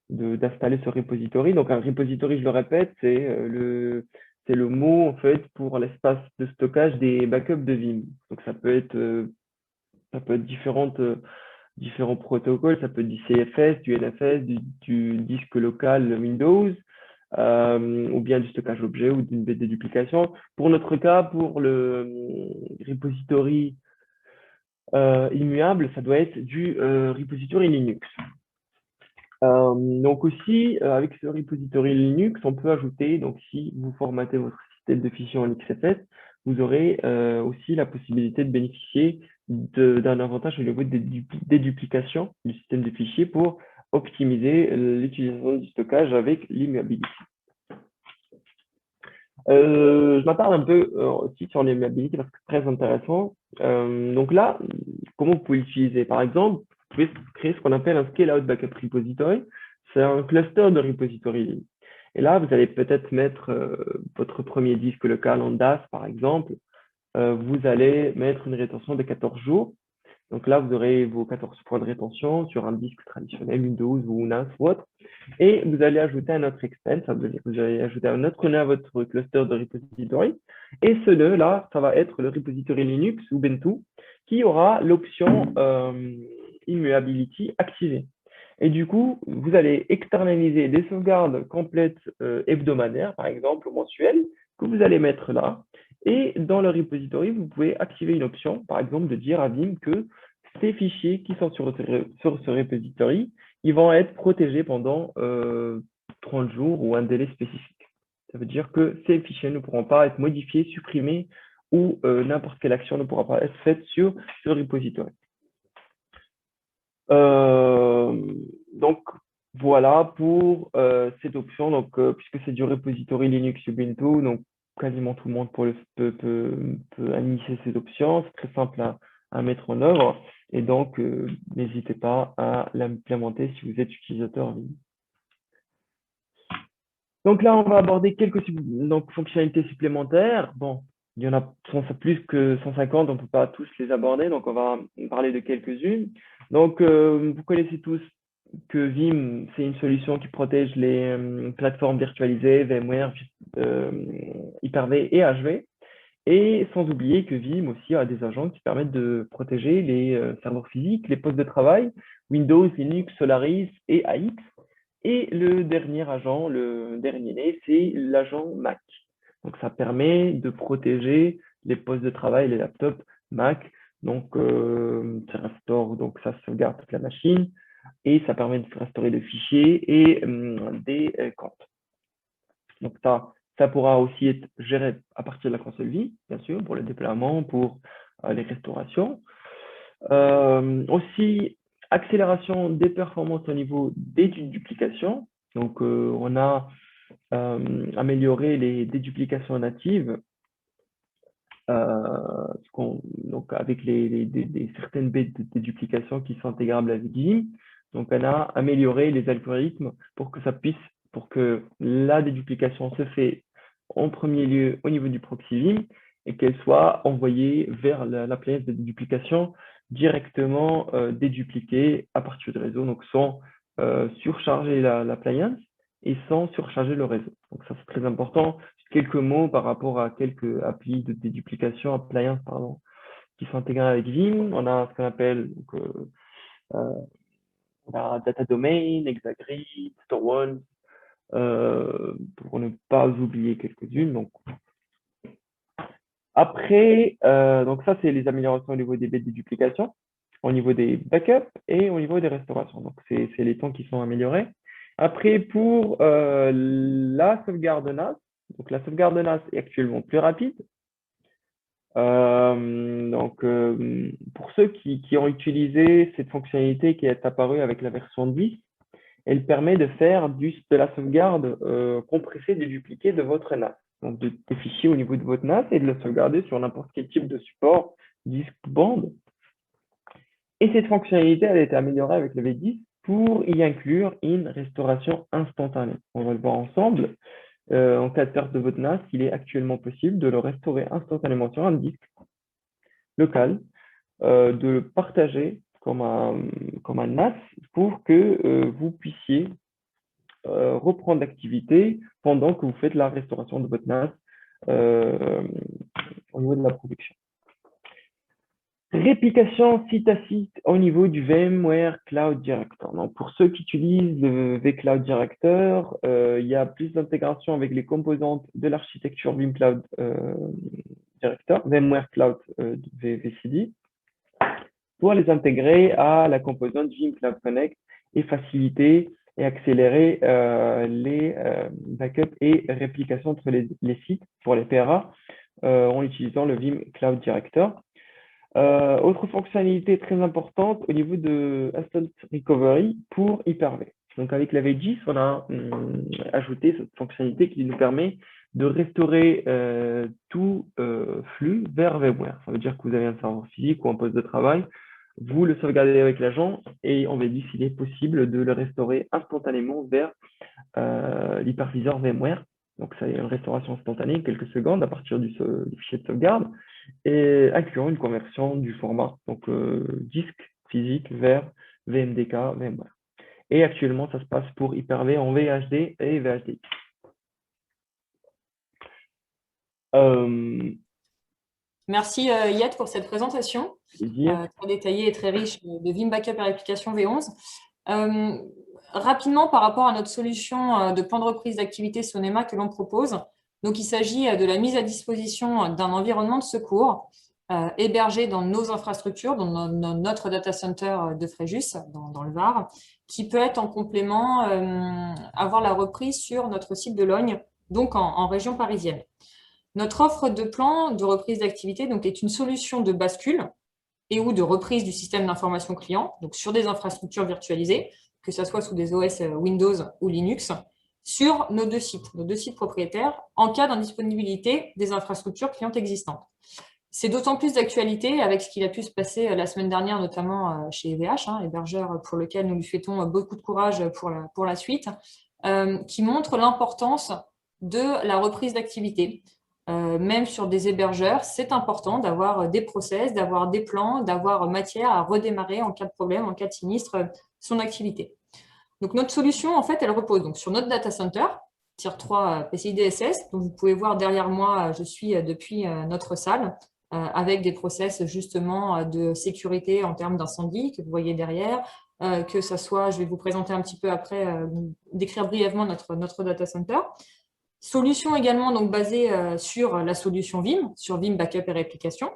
d'installer ce repository. Donc, un repository, je le répète, c'est le mot en fait pour l'espace de stockage des backups de Vim. Donc, ça peut être différents protocoles, ça peut être du CFS, du NFS, du disque local Windows, ou bien du stockage objet ou d'une déduplication. Pour notre cas, pour le repository immuable, ça doit être du repository Linux. Donc aussi, avec ce repository Linux, on peut ajouter, donc si vous formatez votre système de fichiers en XFS, vous aurez aussi la possibilité de bénéficier d'un avantage au niveau des duplications du système de fichiers pour optimiser l'utilisation du stockage avec l'immuability. Je m'attarde un peu aussi sur l'immuability parce que c'est très intéressant. Donc là, comment vous pouvez l'utiliser? Par exemple, vous pouvez créer ce qu'on appelle un scale-out backup repository. C'est un cluster de repository. Et là, vous allez peut-être mettre votre premier disque local en DAS, par exemple. Vous allez mettre une rétention de 14 jours. Donc là, vous aurez vos 14 points de rétention sur un disque traditionnel, Windows ou NAS ou autre. Et vous allez ajouter un autre expense, ça veut dire que vous allez ajouter un autre nœud à votre cluster de repository. Et ce nœud-là, ça va être le repository Linux ou Ubuntu qui aura l'option immuability activée. Et du coup, vous allez externaliser des sauvegardes complètes hebdomadaires, par exemple, ou mensuelles, que vous allez mettre là. Et dans le repository, vous pouvez activer une option, par exemple, de dire à Vim que ces fichiers qui sont sur ce repository, ils vont être protégés pendant 30 jours ou un délai spécifique. Ça veut dire que ces fichiers ne pourront pas être modifiés, supprimés ou n'importe quelle action ne pourra pas être faite sur ce repository. Donc, voilà pour cette option. Donc, puisque c'est du repository Linux Ubuntu, donc quasiment tout le monde peut initier cette option. C'est très simple à mettre en œuvre. Et donc, n'hésitez pas à l'implémenter si vous êtes utilisateur Vim. Donc là, on va aborder quelques fonctionnalités supplémentaires. Bon, il y en a plus que 150, on ne peut pas tous les aborder, donc on va parler de quelques-unes. Donc, vous connaissez tous que Vim, c'est une solution qui protège les plateformes virtualisées, VMware, Hyper-V et HV. Et sans oublier que Vim aussi a des agents qui permettent de protéger les serveurs physiques, les postes de travail, Windows, Linux, Solaris et AX. Et le dernier agent, le dernier né, c'est l'agent Mac. Donc, ça permet de protéger les postes de travail, les laptops Mac. Donc, ça restaure, donc ça sauvegarde toute la machine et ça permet de restaurer des fichiers et des comptes. Donc, ça pourra aussi être géré à partir de la console Vim, bien sûr, pour le déploiement, pour les restaurations. Aussi, accélération des performances au niveau des duplications. Donc, on a amélioré les déduplications natives donc avec certaines baies de déduplication qui sont intégrables avec Vim. Donc, on a amélioré les algorithmes pour que la déduplication se fait en premier lieu au niveau du proxy Vim et qu'elle soit envoyée vers l'appliance de déduplication directement dédupliquée à partir du réseau, donc sans surcharger l'appliance et sans surcharger le réseau. Donc ça, c'est très important. Quelques mots par rapport à quelques applis de déduplication, appliances, pardon, qui sont intégrés avec Vim. On a ce qu'on appelle on a Data Domain, Exagrid, StoreOne, pour ne pas oublier quelques-unes. Donc, après, donc ça, c'est les améliorations au niveau des baies de déduplication, au niveau des backups et au niveau des restaurations. Donc, c'est les temps qui sont améliorés. Après, pour la sauvegarde NAS, donc la sauvegarde NAS est actuellement plus rapide. Pour ceux qui ont utilisé cette fonctionnalité qui est apparue avec la version 10, elle permet de faire de la sauvegarde compressée, dédupliquée de votre NAS. Donc, des fichiers au niveau de votre NAS et de le sauvegarder sur n'importe quel type de support, disque, bande. Et cette fonctionnalité, elle a été améliorée avec le V10 pour y inclure une restauration instantanée. On va le voir ensemble. En cas de perte de votre NAS, il est actuellement possible de le restaurer instantanément sur un disque local, de le partager comme un NAS pour que vous puissiez reprendre l'activité pendant que vous faites la restauration de votre NAS au niveau de la production. Réplication site à site au niveau du VMware Cloud Director. Donc, pour ceux qui utilisent le vCloud Director, il y a plus d'intégration avec les composantes de l'architecture Vim Cloud Director, VMware Cloud VCD, pour les intégrer à la composante Vim Cloud Connect et faciliter et accélérer les backups et réplications entre les sites pour les PRA en utilisant le Vim Cloud Director. Autre fonctionnalité très importante au niveau de Instant Recovery pour Hyper-V. Donc avec la V10, on a ajouté cette fonctionnalité qui nous permet de restaurer tout flux vers VMware. Ça veut dire que vous avez un serveur physique ou un poste de travail, vous le sauvegardez avec l'agent et en V10, il est possible de le restaurer instantanément vers l'hyperviseur VMware. Donc, c'est une restauration instantanée, quelques secondes à partir du fichier de sauvegarde, et incluant une conversion du format, donc disque physique vers VMDK, VMware. Et actuellement, ça se passe pour Hyper-V en VHD et VHDX. Merci Yad pour cette présentation très détaillée et très riche de Vim Backup et Réplication V11. Rapidement, par rapport à notre solution de plan de reprise d'activité Sonema que l'on propose, donc il s'agit de la mise à disposition d'un environnement de secours hébergé dans nos infrastructures, dans notre data center de Fréjus, dans le Var, qui peut être en complément, avoir la reprise sur notre site de Logne, donc en région parisienne. Notre offre de plan de reprise d'activité est une solution de bascule et ou de reprise du système d'information client, donc sur des infrastructures virtualisées, que ce soit sous des OS Windows ou Linux, sur nos deux sites propriétaires, en cas d'indisponibilité des infrastructures clientes existantes. C'est d'autant plus d'actualité avec ce qu'il a pu se passer la semaine dernière, notamment chez EVH, hébergeur pour lequel nous lui souhaitons beaucoup de courage pour la suite, qui montre l'importance de la reprise d'activité. Même sur des hébergeurs, c'est important d'avoir des process, d'avoir des plans, d'avoir matière à redémarrer en cas de problème, en cas de sinistre, son activité. Donc, notre solution, en fait, elle repose donc sur notre data center, Tier 3 PCI DSS. Donc, vous pouvez voir derrière moi, je suis depuis notre salle, avec des process justement de sécurité en termes d'incendie que vous voyez derrière, que ça soit, je vais vous présenter un petit peu après, décrire brièvement notre data center. Solution également donc basée sur la solution Vim, sur Vim Backup et Réplication,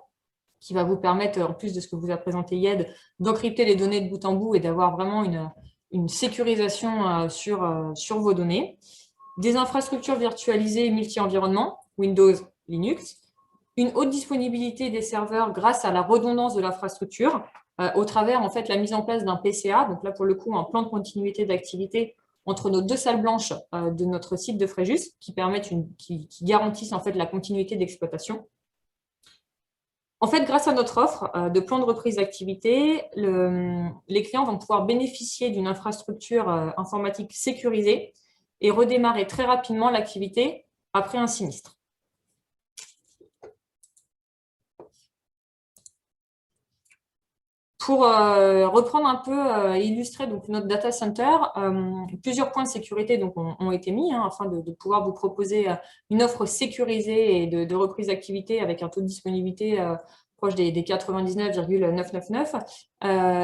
qui va vous permettre, en plus de ce que vous a présenté Yed, d'encrypter les données de bout en bout et d'avoir vraiment une sécurisation sur vos données. Des infrastructures virtualisées multi-environnements, Windows, Linux, une haute disponibilité des serveurs grâce à la redondance de l'infrastructure, au travers en fait la mise en place d'un PCA, donc là pour le coup un plan de continuité d'activité entre nos deux salles blanches de notre site de Fréjus, qui garantissent en fait la continuité d'exploitation. En fait, grâce à notre offre de plan de reprise d'activité, les clients vont pouvoir bénéficier d'une infrastructure informatique sécurisée et redémarrer très rapidement l'activité après un sinistre. Pour reprendre un peu et illustrer donc, notre data center, plusieurs points de sécurité donc, ont été mis afin de pouvoir vous proposer une offre sécurisée et de reprise d'activité avec un taux de disponibilité proche des 99,999.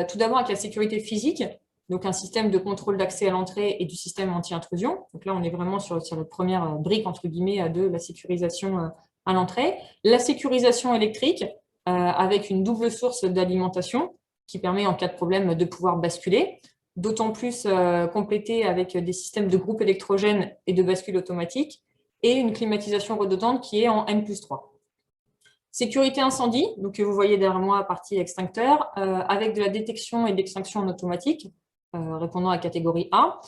Tout d'abord avec la sécurité physique, donc un système de contrôle d'accès à l'entrée et du système anti-intrusion. Donc là, on est vraiment sur la première brique, entre guillemets, de la sécurisation à l'entrée. La sécurisation électrique, avec une double source d'alimentation, qui permet en cas de problème de pouvoir basculer, d'autant plus complété avec des systèmes de groupe électrogène et de bascule automatique, et une climatisation redondante qui est en N+3. Sécurité incendie, donc que vous voyez derrière moi, partie extincteur, avec de la détection et d'extinction en automatique, répondant à la catégorie A.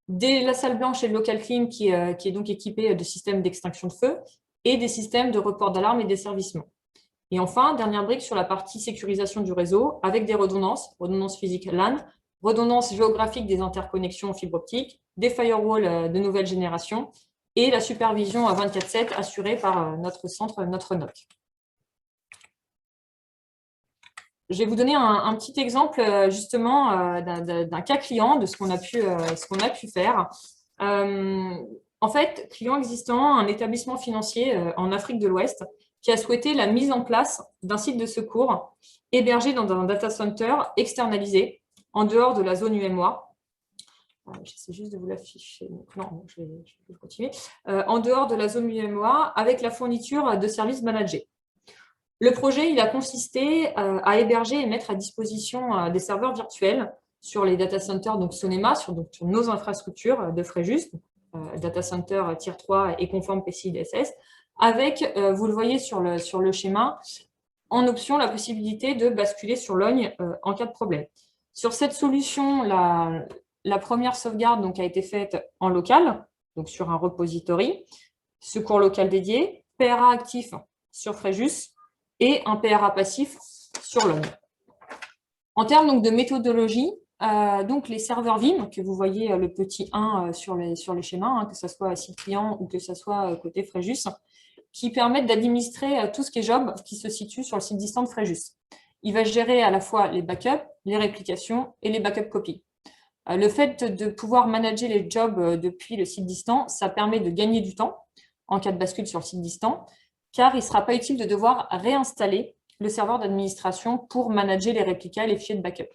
La salle blanche et le local clean qui est donc équipé de systèmes d'extinction de feu et des systèmes de report d'alarme et desservissement. Et enfin, dernière brique sur la partie sécurisation du réseau avec des redondances physiques LAN, redondances géographiques des interconnexions en fibre optique, des firewalls de nouvelle génération et la supervision à 24/7 assurée par notre centre, notre NOC. Je vais vous donner un petit exemple justement d'un cas client de ce qu'on a pu faire. En fait, client existant, un établissement financier en Afrique de l'Ouest qui a souhaité la mise en place d'un site de secours hébergé dans un data center externalisé en dehors de la zone UMOA. J'essaie juste de vous l'afficher. Non, je vais continuer. En dehors de la zone UMOA avec la fourniture de services managés. Le projet, il a consisté à héberger et mettre à disposition des serveurs virtuels sur les data centers, donc Sonema, sur nos infrastructures de Fréjus, data center tier 3 et conforme PCI DSS, avec, vous le voyez sur le schéma, en option la possibilité de basculer sur Logne en cas de problème. Sur cette solution, la première sauvegarde donc, a été faite en local, donc sur un repository, secours local dédié, PRA actif sur Fréjus, et un PRA passif sur Logne. En termes donc, de méthodologie, donc les serveurs Vim, que vous voyez le petit 1 sur les schémas, que ce soit site client ou que ce soit côté Fréjus, qui permettent d'administrer tout ce qui est job qui se situe sur le site distant de Fréjus. Il va gérer à la fois les backups, les réplications et les backup copies. Le fait de pouvoir manager les jobs depuis le site distant, ça permet de gagner du temps en cas de bascule sur le site distant, car il ne sera pas utile de devoir réinstaller le serveur d'administration pour manager les réplicas et les fichiers de backup.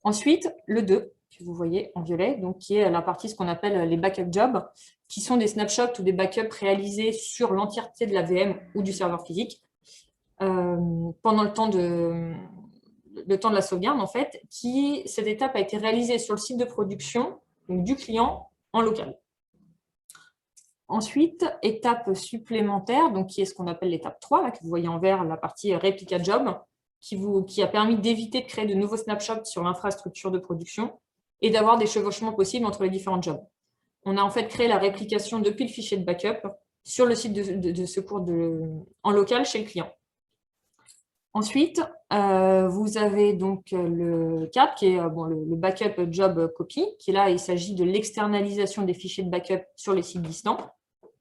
Ensuite, le 2, que vous voyez en violet, donc qui est la partie ce qu'on appelle les backup jobs, qui sont des snapshots ou des backups réalisés sur l'entièreté de la VM ou du serveur physique pendant le temps de la sauvegarde, en fait, cette étape a été réalisée sur le site de production donc du client en local. Ensuite, étape supplémentaire, donc qui est ce qu'on appelle l'étape 3, là, que vous voyez en vert, la partie réplica job, qui a permis d'éviter de créer de nouveaux snapshots sur l'infrastructure de production et d'avoir des chevauchements possibles entre les différents jobs. On a en fait créé la réplication depuis le fichier de backup sur le site de secours en local chez le client. Ensuite, vous avez donc le 4 qui est le backup job copy, qui est là, il s'agit de l'externalisation des fichiers de backup sur les sites distants.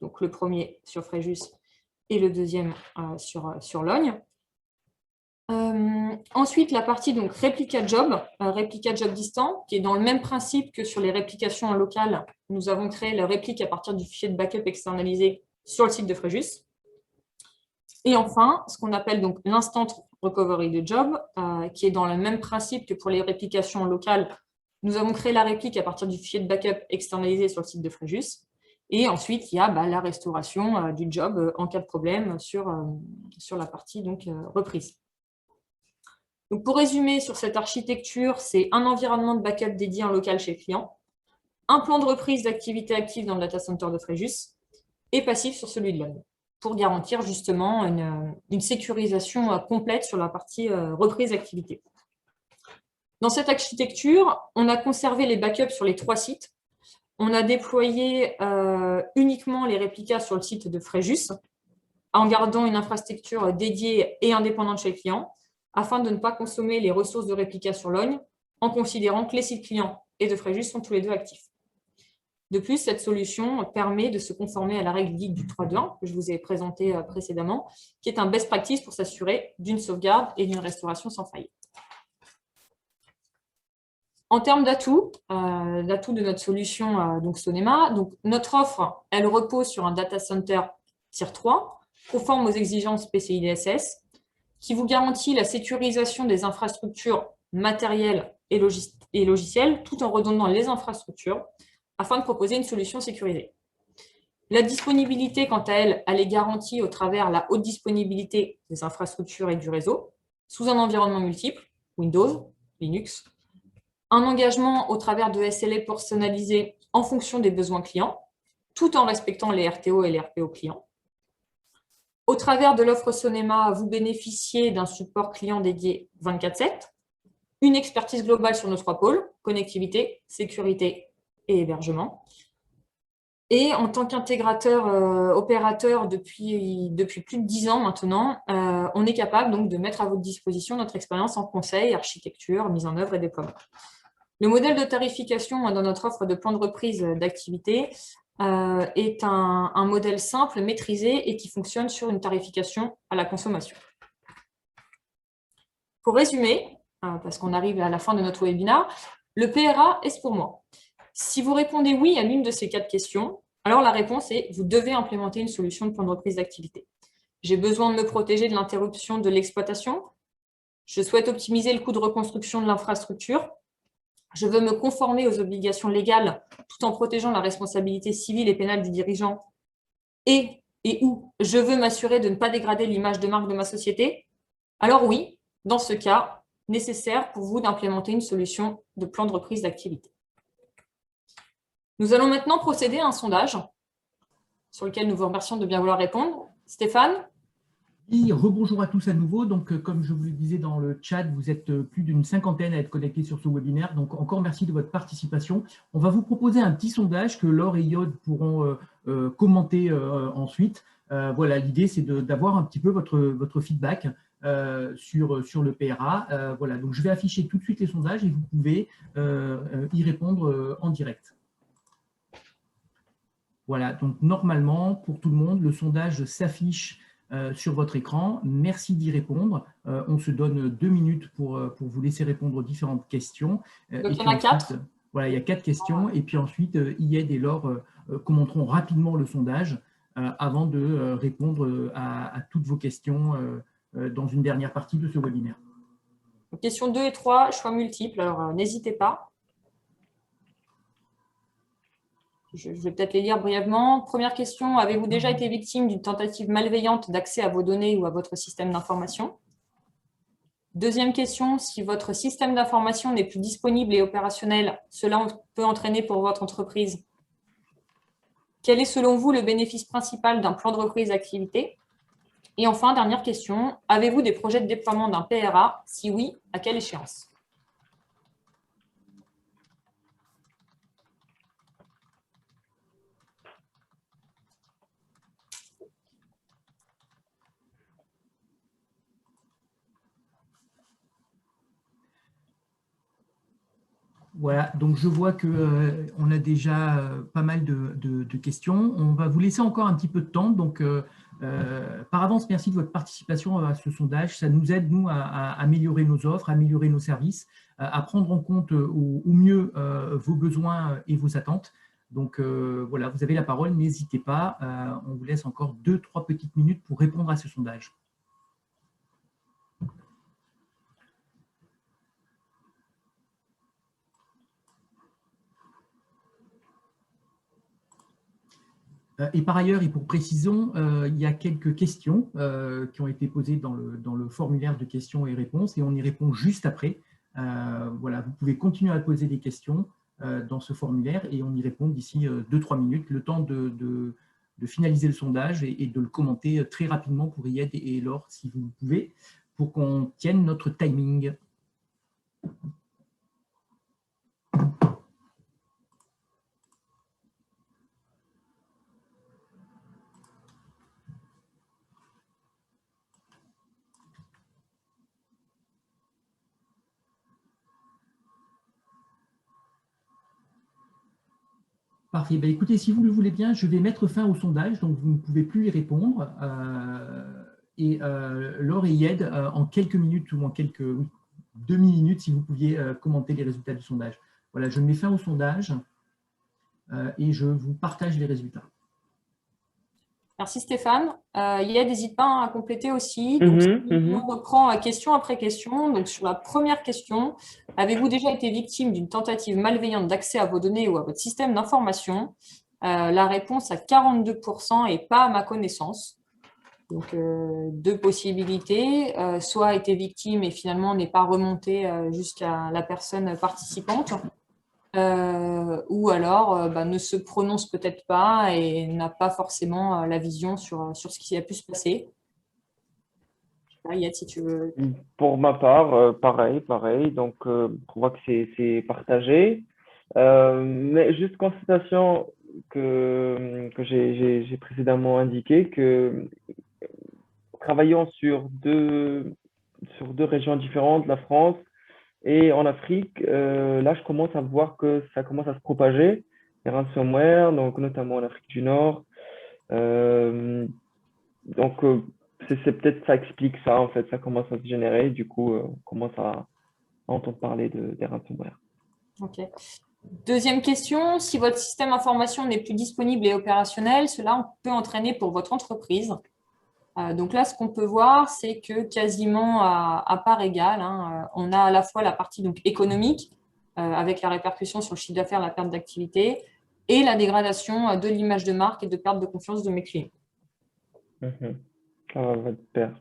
Donc le premier sur Fréjus et le deuxième sur Logne. Ensuite, la partie donc réplica job distant, qui est dans le même principe que sur les réplications en local. Nous avons créé la réplique à partir du fichier de backup externalisé sur le site de Fréjus. Et enfin, ce qu'on appelle donc l'instant recovery de job, qui est dans le même principe que pour les réplications locales. Nous avons créé la réplique à partir du fichier de backup externalisé sur le site de Fréjus. Et ensuite, il y a la restauration du job en cas de problème sur la partie donc, reprise. Donc, pour résumer sur cette architecture, c'est un environnement de backup dédié en local chez le client, un plan de reprise d'activité active dans le data center de Fréjus et passif sur celui de Logne. pour garantir justement une sécurisation complète sur la partie reprise d'activité. Dans cette architecture, on a conservé les backups sur les 3 sites. On a déployé uniquement les réplicas sur le site de Fréjus, en gardant une infrastructure dédiée et indépendante chez le client, afin de ne pas consommer les ressources de réplica sur Logne, en considérant que les sites clients et de Fréjus sont tous les deux actifs. De plus, cette solution permet de se conformer à la règle dite du 3-2-1 que je vous ai présentée précédemment, qui est un best practice pour s'assurer d'une sauvegarde et d'une restauration sans faille. En termes d'atouts de notre solution donc Sonema, donc notre offre, elle repose sur un data center Tier 3, conforme aux exigences PCI DSS, qui vous garantit la sécurisation des infrastructures matérielles et logicielles, tout en redondant les infrastructures, afin de proposer une solution sécurisée. La disponibilité, quant à elle, elle est garantie au travers la haute disponibilité des infrastructures et du réseau, sous un environnement multiple, Windows, Linux, un engagement au travers de SLA personnalisés en fonction des besoins clients, tout en respectant les RTO et les RPO clients. Au travers de l'offre Sonema, vous bénéficiez d'un support client dédié 24/7, une expertise globale sur nos 3 pôles, connectivité, sécurité et hébergement. Et en tant qu'intégrateur opérateur depuis plus de 10 ans maintenant, on est capable donc de mettre à votre disposition notre expérience en conseil, architecture, mise en œuvre et déploiement. Le modèle de tarification dans notre offre de plan de reprise d'activité est un modèle simple, maîtrisé et qui fonctionne sur une tarification à la consommation. Pour résumer, parce qu'on arrive à la fin de notre webinaire, le PRA est pour moi. Si vous répondez oui à l'une de ces 4 questions, alors la réponse est vous devez implémenter une solution de plan de reprise d'activité. J'ai besoin de me protéger de l'interruption de l'exploitation. Je souhaite optimiser le coût de reconstruction de l'infrastructure. Je veux me conformer aux obligations légales tout en protégeant la responsabilité civile et pénale du dirigeant et où je veux m'assurer de ne pas dégrader l'image de marque de ma société. Alors oui, dans ce cas, nécessaire pour vous d'implémenter une solution de plan de reprise d'activité. Nous allons maintenant procéder à un sondage sur lequel nous vous remercions de bien vouloir répondre. Stéphane ? Oui, rebonjour à tous à nouveau. Donc, comme je vous le disais dans le chat, vous êtes plus d'une 50aine à être connectés sur ce webinaire. Donc, encore merci de votre participation. On va vous proposer un petit sondage que Laure et Yod pourront commenter ensuite. Voilà, l'idée, c'est d'avoir un petit peu votre feedback sur le PRA. Voilà, donc je vais afficher tout de suite les sondages et vous pouvez y répondre en direct. Voilà, donc normalement, pour tout le monde, le sondage s'affiche sur votre écran. Merci d'y répondre. On se donne 2 minutes pour vous laisser répondre aux différentes questions. Donc, il y en a 4. Voilà, il y a 4 questions. Et puis ensuite, Yed et Laure commenteront rapidement le sondage avant de répondre à toutes vos questions dans une dernière partie de ce webinaire. Questions 2 et 3, choix multiples. Alors, n'hésitez pas. Je vais peut-être les lire brièvement. Première question, avez-vous déjà été victime d'une tentative malveillante d'accès à vos données ou à votre système d'information? Deuxième question, si votre système d'information n'est plus disponible et opérationnel, cela peut entraîner pour votre entreprise. Quel est selon vous le bénéfice principal d'un plan de reprise d'activité? Et enfin, dernière question, avez-vous des projets de déploiement d'un PRA? Si oui, à quelle échéance? Voilà, donc je vois qu'on a déjà pas mal de questions. On va vous laisser encore un petit peu de temps. Donc, par avance, merci de votre participation à ce sondage. Ça nous aide, nous, à améliorer nos offres, à améliorer nos services, à prendre en compte au mieux vos besoins et vos attentes. Donc, voilà, vous avez la parole. N'hésitez pas. On vous laisse encore 2-3 petites minutes pour répondre à ce sondage. Et par ailleurs, et pour précision, il y a quelques questions qui ont été posées dans le formulaire de questions et réponses et on y répond juste après. Voilà, vous pouvez continuer à poser des questions dans ce formulaire et on y répond d'ici 2-3 minutes, le temps finaliser le sondage et de le commenter très rapidement pour Yed et Laure, si vous le pouvez, pour qu'on tienne notre timing. Parfait. Ben, écoutez, si vous le voulez bien, je vais mettre fin au sondage, donc vous ne pouvez plus y répondre. Laure et Yed, en quelques minutes ou en quelques demi-minutes, si vous pouviez commenter les résultats du sondage. Voilà, je mets fin au sondage et je vous partage les résultats. Merci Stéphane. Yed, n'hésite pas à compléter aussi. Donc, on reprend question après question. Donc, sur la première question, avez-vous déjà été victime d'une tentative malveillante d'accès à vos données ou à votre système d'information? La réponse à 42% et pas à ma connaissance. Donc, deux possibilités. Soit a été victime et finalement n'est pas remonté jusqu'à la personne participante. Ou alors ne se prononce peut-être pas et n'a pas forcément la vision sur ce qui a pu se passer. Yed, si tu veux. Pour ma part, pareil. Donc, on voit que c'est partagé. Mais juste constatation que j'ai précédemment indiqué que travaillant sur deux régions différentes, la France et en Afrique, là, je commence à voir que ça commence à se propager, les ransomware, donc notamment en Afrique du Nord. Donc, c'est peut-être ça explique ça, en fait, ça commence à se générer, du coup, on commence à entendre parler des ransomware. Ok. Deuxième question, si votre système d'information n'est plus disponible et opérationnel, cela peut entraîner pour votre entreprise. Donc là, ce qu'on peut voir, c'est que quasiment à part égale, on a à la fois la partie donc, économique, avec la répercussion sur le chiffre d'affaires, la perte d'activité, et la dégradation de l'image de marque et de perte de confiance de mes clients. Ça va de pair.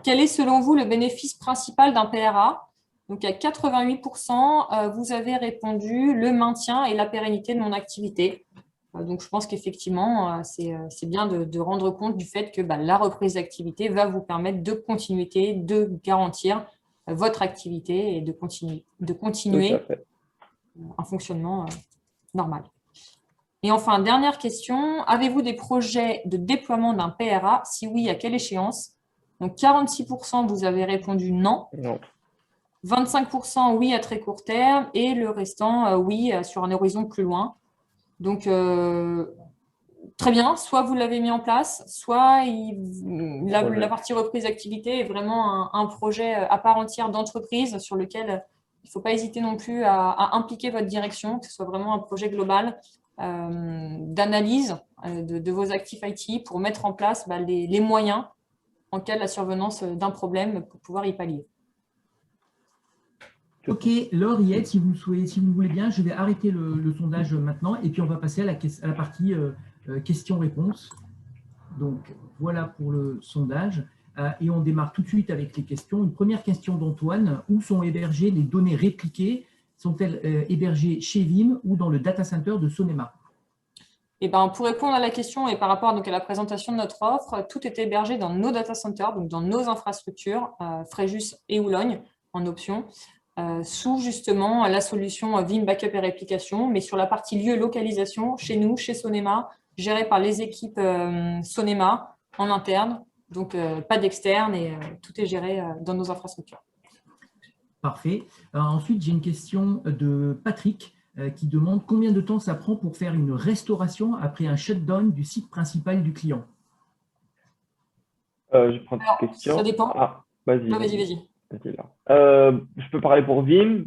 Quel est selon vous le bénéfice principal d'un PRA? Donc à 88%, vous avez répondu le maintien et la pérennité de mon activité. Donc, je pense qu'effectivement, c'est bien de rendre compte du fait que la reprise d'activité va vous permettre de continuer, de garantir votre activité et de continuer un fonctionnement normal. Et enfin, dernière question, avez-vous des projets de déploiement d'un PRA? Si oui, à quelle échéance? Donc, 46%, vous avez répondu non. Non. 25% oui à très court terme et le restant oui sur un horizon plus loin. Donc, très bien, soit vous l'avez mis en place, soit la partie reprise d'activité est vraiment un projet à part entière d'entreprise sur lequel il ne faut pas hésiter non plus à impliquer votre direction, que ce soit vraiment un projet global d'analyse de vos actifs IT pour mettre en place les moyens en cas de la survenance d'un problème pour pouvoir y pallier. Ok, Laure, Yed, si vous le voulez bien, je vais arrêter le sondage maintenant et puis on va passer à la partie questions-réponses. Donc, voilà pour le sondage. Et on démarre tout de suite avec les questions. Une première question d'Antoine. Où sont hébergées les données répliquées? Sont-elles hébergées chez Vim ou dans le data center de Sonema? Pour répondre à la question et par rapport à la présentation de notre offre, tout est hébergé dans nos data centers, donc dans nos infrastructures, Fréjus et Oulogne en option. Sous justement la solution Vim Backup et Réplication, mais sur la partie lieu localisation, chez nous, chez Sonema, géré par les équipes Sonema en interne, donc pas d'externe et tout est géré dans nos infrastructures. Parfait. Ensuite, j'ai une question de Patrick qui demande combien de temps ça prend pour faire une restauration après un shutdown du site principal du client? Je prends cette question. Ça dépend. Vas-y. Je peux parler pour Vim.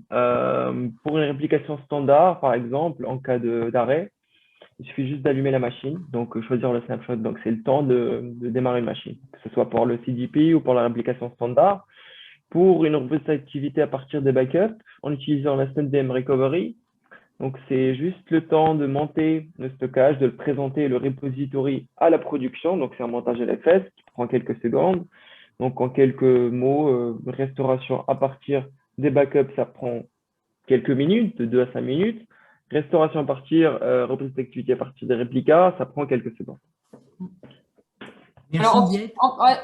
Pour une réplication standard, par exemple, en cas d'arrêt, il suffit juste d'allumer la machine, donc choisir le snapshot. Donc, c'est le temps de démarrer une machine, que ce soit pour le CDP ou pour la réplication standard. Pour une reprise d'activité à partir des backups, en utilisant la SnapDM Recovery, donc c'est juste le temps de monter le stockage, de le présenter le repository à la production. Donc, c'est un montage LFS qui prend quelques secondes. Donc, en quelques mots, restauration à partir des backups, ça prend quelques minutes, de 2 à 5 minutes. Restauration à partir, reprise d'activité à partir des réplicas, ça prend quelques secondes. Merci, Alors, Yed.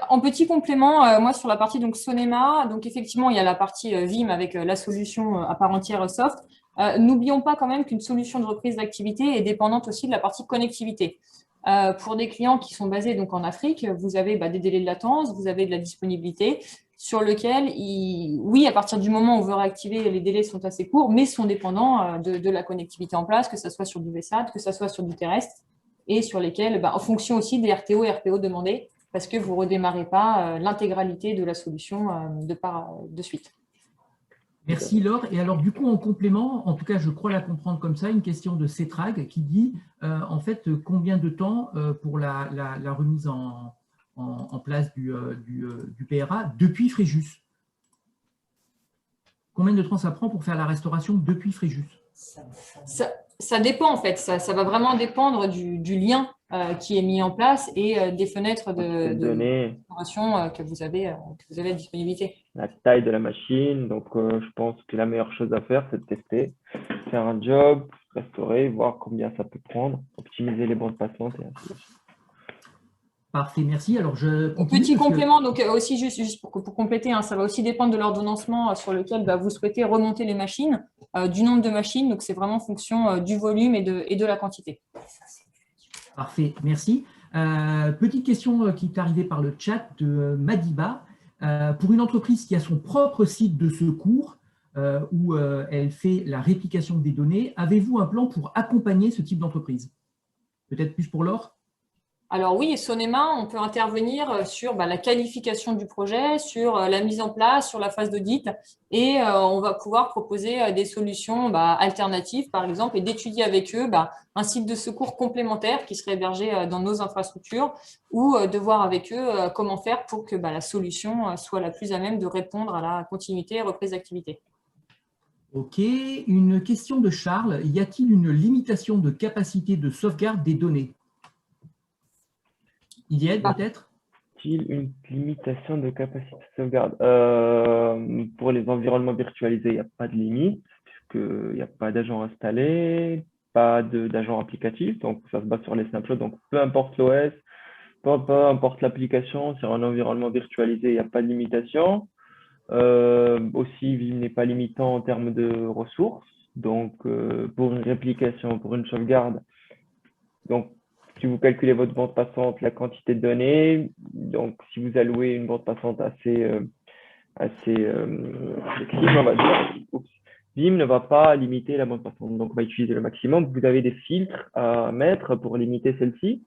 en petit complément, moi sur la partie donc Sonema, donc effectivement il y a la partie Vim avec la solution à part entière soft. N'oublions pas quand même qu'une solution de reprise d'activité est dépendante aussi de la partie connectivité. Pour des clients qui sont basés donc en Afrique, vous avez des délais de latence, vous avez de la disponibilité sur lequel, oui, à partir du moment où on veut réactiver, les délais sont assez courts, mais sont dépendants de la connectivité en place, que ce soit sur du VSAT, que ce soit sur du terrestre, et sur lesquels, en fonction aussi des RTO et RPO demandés, parce que vous ne redémarrez pas l'intégralité de la solution de suite. Merci Laure. Et alors du coup, en complément, en tout cas je crois la comprendre comme ça, une question de Cetrag qui dit en fait combien de temps pour la remise en place du PRA depuis Fréjus? Combien de temps ça prend pour faire la restauration depuis Fréjus? Ça dépend en fait, ça va vraiment dépendre du lien qui est mis en place et des fenêtres de restauration que vous avez à disponibilité. La taille de la machine, donc je pense que la meilleure chose à faire, c'est de tester, faire un job, restaurer, voir combien ça peut prendre, optimiser les bandes passantes et ainsi de suite. Parfait, merci. Alors, petit complément, donc aussi juste pour compléter, ça va aussi dépendre de l'ordonnancement sur lequel vous souhaitez remonter les machines, du nombre de machines, donc c'est vraiment en fonction du volume et de la quantité. Parfait, merci. Petite question qui est arrivée par le chat de Madiba. Pour une entreprise qui a son propre site de secours, où elle fait la réplication des données, avez-vous un plan pour accompagner ce type d'entreprise? Peut-être plus pour Laure? Alors oui, Sonema, on peut intervenir sur la qualification du projet, sur la mise en place, sur la phase d'audit et on va pouvoir proposer des solutions alternatives, par exemple, et d'étudier avec eux un site de secours complémentaire qui serait hébergé dans nos infrastructures ou de voir avec eux comment faire pour que la solution soit la plus à même de répondre à la continuité et reprise d'activité. Ok, une question de Charles. Y a-t-il une limitation de capacité de sauvegarde des données? Il y a peut-être? Une limitation de capacité de sauvegarde. Pour les environnements virtualisés, il n'y a pas de limite, puisqu'il n'y a pas d'agent installé, pas d'agent applicatif, donc ça se base sur les snapshots. Donc peu importe l'OS, peu importe l'application, sur un environnement virtualisé, il n'y a pas de limitation. Aussi, Vim n'est pas limitant en termes de ressources. Donc, pour une réplication, pour une sauvegarde, donc si vous calculez votre bande passante, la quantité de données, donc si vous allouez une bande passante assez flexible, on va dire, Vim ne va pas limiter la bande passante, donc on va utiliser le maximum. Vous avez des filtres à mettre pour limiter celle-ci.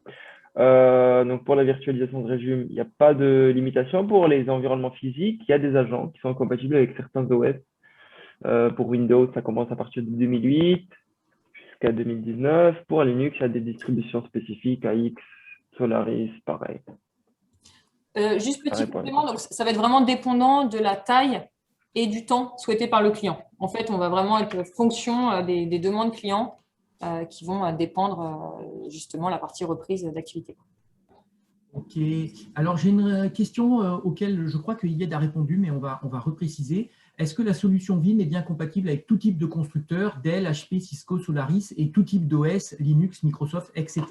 Donc pour la virtualisation de régime, il n'y a pas de limitation. Pour les environnements physiques, il y a des agents qui sont compatibles avec certains OS. Pour Windows, ça commence à partir de 2008. Jusqu'à 2019. Pour Linux, il y a des distributions spécifiques, AX, Solaris, pareil. Juste petit complément, donc ça va être vraiment dépendant de la taille et du temps souhaité par le client. En fait, on va vraiment être fonction des demandes clients qui vont dépendre justement la partie reprise d'activité. Ok. Alors, j'ai une question auquel je crois que Yed a répondu, mais on va repréciser. Est-ce que la solution Vim est bien compatible avec tout type de constructeurs, Dell, HP, Cisco, Solaris et tout type d'OS, Linux, Microsoft, etc.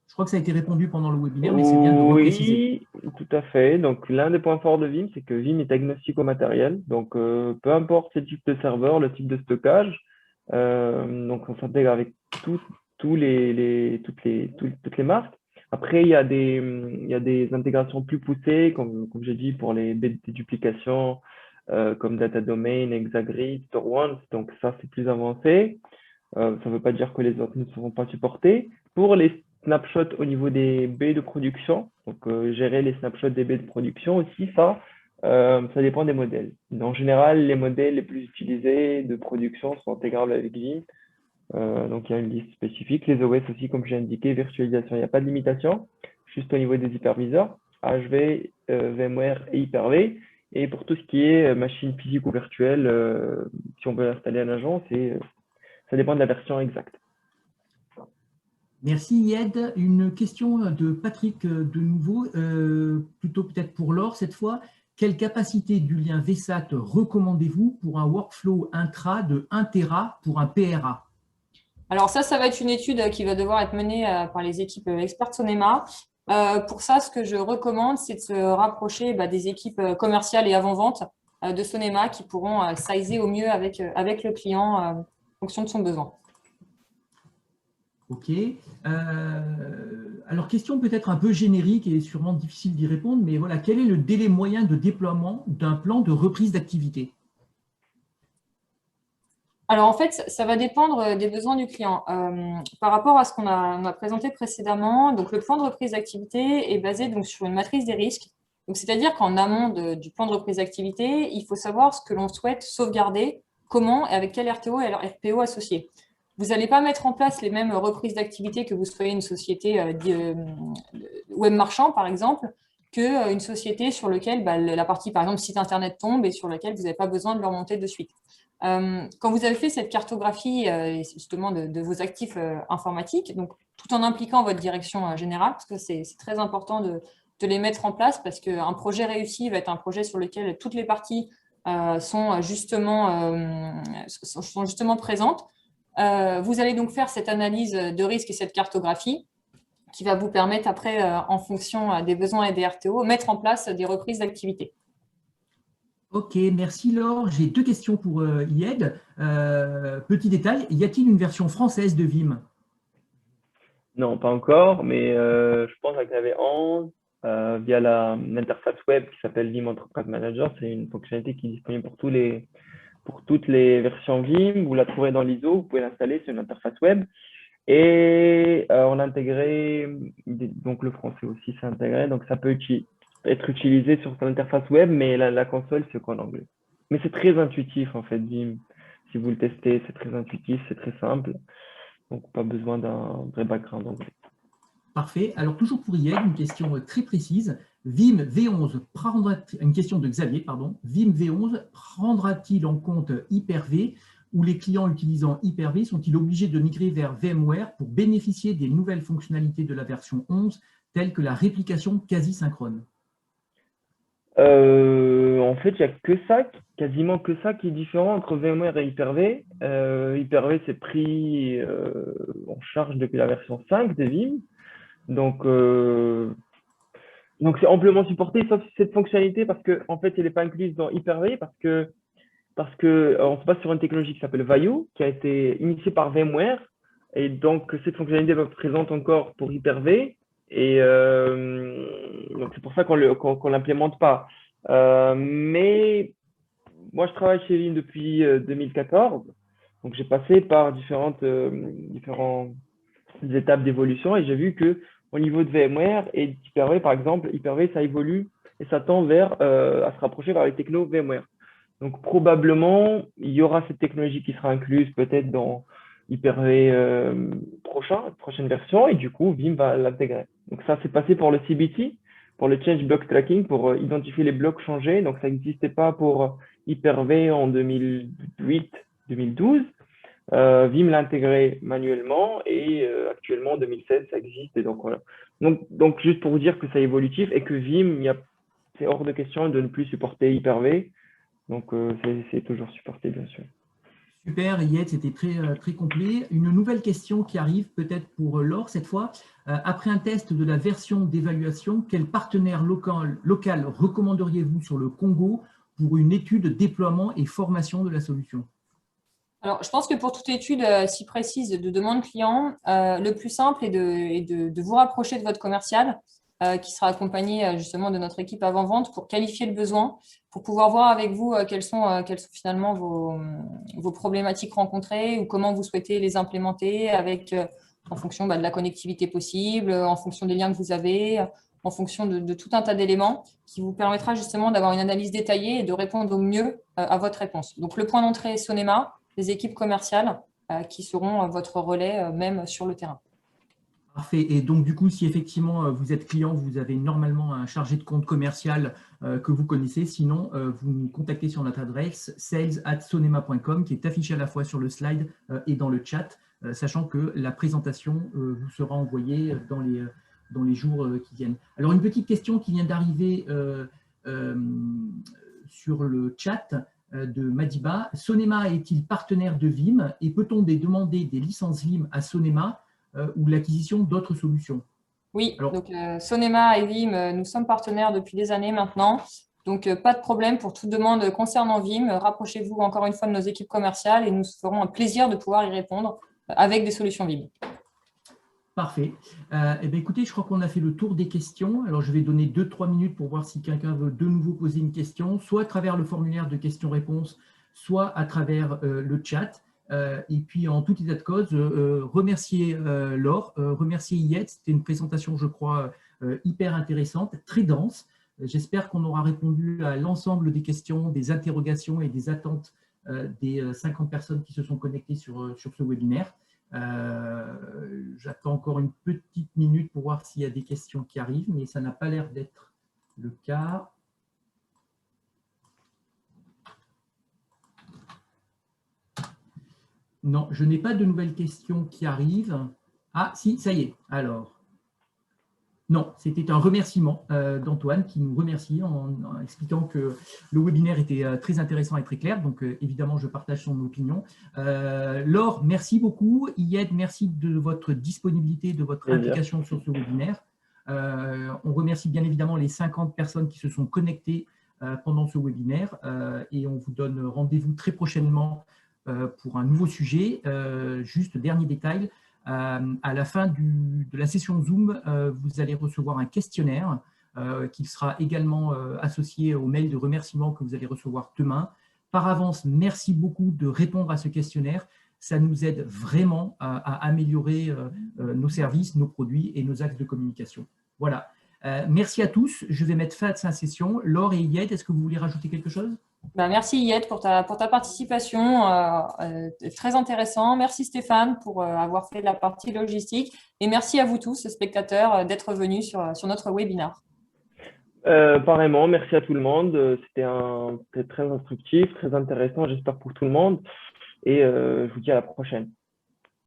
Je crois que ça a été répondu pendant le webinaire, mais c'est bien de repréciser. Oui, tout à fait. Donc, l'un des points forts de Vim, c'est que Vim est agnostique au matériel. Donc, peu importe le type de serveur, le type de stockage, donc on s'intègre avec toutes les marques. Après, il y a des intégrations plus poussées, comme j'ai dit, pour les déduplications, comme Data Domain, Exagrid, StoreOne. Donc, ça, c'est plus avancé. Ça ne veut pas dire que les autres ne seront pas supportés. Pour les snapshots au niveau des baies de production, donc gérer les snapshots des baies de production aussi, ça dépend des modèles. En général, les modèles les plus utilisés de production sont intégrables avec Vim. Donc, il y a une liste spécifique. Les OS aussi, comme j'ai indiqué, virtualisation, il n'y a pas de limitation, juste au niveau des hyperviseurs, HV, VMware et Hyper-V. Et pour tout ce qui est machine physique ou virtuelle, si on veut installer un agent, ça dépend de la version exacte. Merci Yed. Une question de Patrick de nouveau, plutôt peut-être pour Laure cette fois. Quelle capacité du lien VSAT recommandez-vous pour un workflow intra de 1 Tera pour un PRA? Alors ça va être une étude qui va devoir être menée par les équipes expertes Sonema. Pour ça, ce que je recommande, c'est de se rapprocher des équipes commerciales et avant-vente de Sonema qui pourront sizer au mieux avec le client en fonction de son besoin. Ok. Alors, question peut-être un peu générique et sûrement difficile d'y répondre, mais voilà, quel est le délai moyen de déploiement d'un plan de reprise d'activité? Alors, en fait, ça va dépendre des besoins du client. Par rapport à ce qu'on a présenté précédemment, donc le plan de reprise d'activité est basé donc, sur une matrice des risques. Donc, c'est-à-dire qu'en amont du plan de reprise d'activité, il faut savoir ce que l'on souhaite sauvegarder, comment et avec quel RTO et RPO associé. Vous n'allez pas mettre en place les mêmes reprises d'activité que vous soyez une société web marchand, par exemple, qu'une société sur laquelle la partie, par exemple, site Internet tombe et sur laquelle vous n'avez pas besoin de le remonter de suite. Quand vous avez fait cette cartographie justement de vos actifs informatiques, donc tout en impliquant votre direction générale, parce que c'est très important de les mettre en place, parce qu'un projet réussi va être un projet sur lequel toutes les parties sont justement présentes. Vous allez donc faire cette analyse de risque et cette cartographie qui va vous permettre après, en fonction des besoins et des RTO, mettre en place des reprises d'activité. Ok, merci Laure. J'ai deux questions pour IED. Petit détail, y a-t-il une version française de Vim? Non, pas encore, mais je pense avec la V11, via l'interface web qui s'appelle Vim Enterprise Manager, c'est une fonctionnalité qui est disponible pour toutes les versions Vim. Vous la trouverez dans l'ISO, vous pouvez l'installer sur une interface web. Et on a intégré, donc le français aussi s'est intégré, donc ça peut être utilisé sur son interface web, mais la console, c'est qu'en anglais. Mais c'est très intuitif en fait, Vim. Si vous le testez, c'est très intuitif, c'est très simple. Donc pas besoin d'un vrai background anglais. Parfait. Alors, toujours pour IED, une question très précise. Vim V11 une question de Xavier, pardon. Vim V11 prendra-t-il en compte Hyper-V ou les clients utilisant Hyper-V sont-ils obligés de migrer vers VMware pour bénéficier des nouvelles fonctionnalités de la version 11, telles que la réplication quasi synchrone? En fait, il n'y a que ça, quasiment que ça qui est différent entre VMware et Hyper-V. Hyper-V s'est pris en charge depuis la version 5 de Vim. Donc c'est amplement supporté, sauf cette fonctionnalité parce que en fait, elle n'est pas incluse dans Hyper-V parce que on se base sur une technologie qui s'appelle Vayu, qui a été initiée par VMware. Et donc, cette fonctionnalité va être présente encore pour Hyper-V. Et donc, c'est pour ça qu'on l'implémente pas. Mais moi, je travaille chez Vim depuis 2014. Donc, j'ai passé par différentes étapes d'évolution et j'ai vu que au niveau de VMware et d'Hyper-V, par exemple, Hyper-V, ça évolue et ça tend à se rapprocher vers les technos VMware. Donc, probablement, il y aura cette technologie qui sera incluse peut-être dans Hyper-V prochaine version, et du coup, Vim va l'intégrer. Donc, ça, c'est passé pour le CBT, pour le Change Block Tracking, pour identifier les blocs changés. Donc, ça n'existait pas pour Hyper-V en 2008-2012. Vim l'a intégré manuellement et actuellement, en 2016, ça existe. Et donc, voilà. Donc, juste pour vous dire que c'est évolutif et que Vim, c'est hors de question de ne plus supporter Hyper-V. Donc, c'est toujours supporté, bien sûr. Super, Yed, c'était très complet. Une nouvelle question qui arrive, peut-être pour Laure cette fois. Après un test de la version d'évaluation, quel partenaire local recommanderiez-vous sur le Congo pour une étude, déploiement et formation de la solution? Alors, je pense que pour toute étude si précise de demande client, le plus simple est de vous rapprocher de votre commercial qui sera accompagné justement de notre équipe avant-vente pour qualifier le besoin, pour pouvoir voir avec vous quelles sont finalement vos problématiques rencontrées ou comment vous souhaitez les implémenter en fonction de la connectivité possible, en fonction des liens que vous avez, en fonction de tout un tas d'éléments qui vous permettra justement d'avoir une analyse détaillée et de répondre au mieux à votre réponse. Donc, le point d'entrée est Sonema, les équipes commerciales qui seront votre relais même sur le terrain. Parfait. Et donc, du coup, si effectivement vous êtes client, vous avez normalement un chargé de compte commercial que vous connaissez. Sinon, vous nous contactez sur notre adresse sales@sonema.com qui est affichée à la fois sur le slide et dans le chat, sachant que la présentation vous sera envoyée dans les jours qui viennent. Alors, une petite question qui vient d'arriver sur le chat. de Madiba. Sonema est-il partenaire de Vim et peut-on demander des licences Vim à Sonema ou l'acquisition d'autres solutions? Oui, Alors, donc Sonema et Vim, nous sommes partenaires depuis des années maintenant. Donc, pas de problème pour toute demande concernant Vim. Rapprochez-vous encore une fois de nos équipes commerciales et nous ferons un plaisir de pouvoir y répondre avec des solutions Vim. parfait. Eh bien, écoutez, je crois qu'on a fait le tour des questions. Alors, je vais donner 2-3 minutes pour voir si quelqu'un veut de nouveau poser une question, soit à travers le formulaire de questions-réponses, soit à travers le chat. Et puis, en tout état de cause, remercier Laure, remercier Yet. C'était une présentation, je crois, hyper intéressante, très dense. J'espère qu'on aura répondu à l'ensemble des questions, des interrogations et des attentes des 50 personnes qui se sont connectées sur ce webinaire. J'attends encore une petite minute pour voir s'il y a des questions qui arrivent, mais ça n'a pas l'air d'être le cas. Non, je n'ai pas de nouvelles questions qui arrivent. Ah, si, ça y est. Alors, non, c'était un remerciement d'Antoine qui nous remercie en expliquant que le webinaire était très intéressant et très clair. Donc, évidemment, je partage son opinion. Laure, merci beaucoup. Yed, merci de votre disponibilité, de votre implication sur ce webinaire. On remercie bien évidemment les 50 personnes qui se sont connectées pendant ce webinaire et on vous donne rendez-vous très prochainement pour un nouveau sujet. Juste dernier détail. À la fin de la session Zoom, vous allez recevoir un questionnaire qui sera également associé au mail de remerciement que vous allez recevoir demain. Par avance, merci beaucoup de répondre à ce questionnaire. Ça nous aide vraiment à améliorer nos services, nos produits et nos axes de communication. Voilà. Merci à tous. Je vais mettre fin à cette session. Laure et Yed, est-ce que vous voulez rajouter quelque chose? Merci Yed pour ta participation, très intéressant. Merci Stéphane pour avoir fait la partie logistique et merci à vous tous, spectateurs, d'être venus sur notre webinaire. Pareillement, merci à tout le monde. C'était très instructif, très intéressant, j'espère pour tout le monde. Et je vous dis à la prochaine.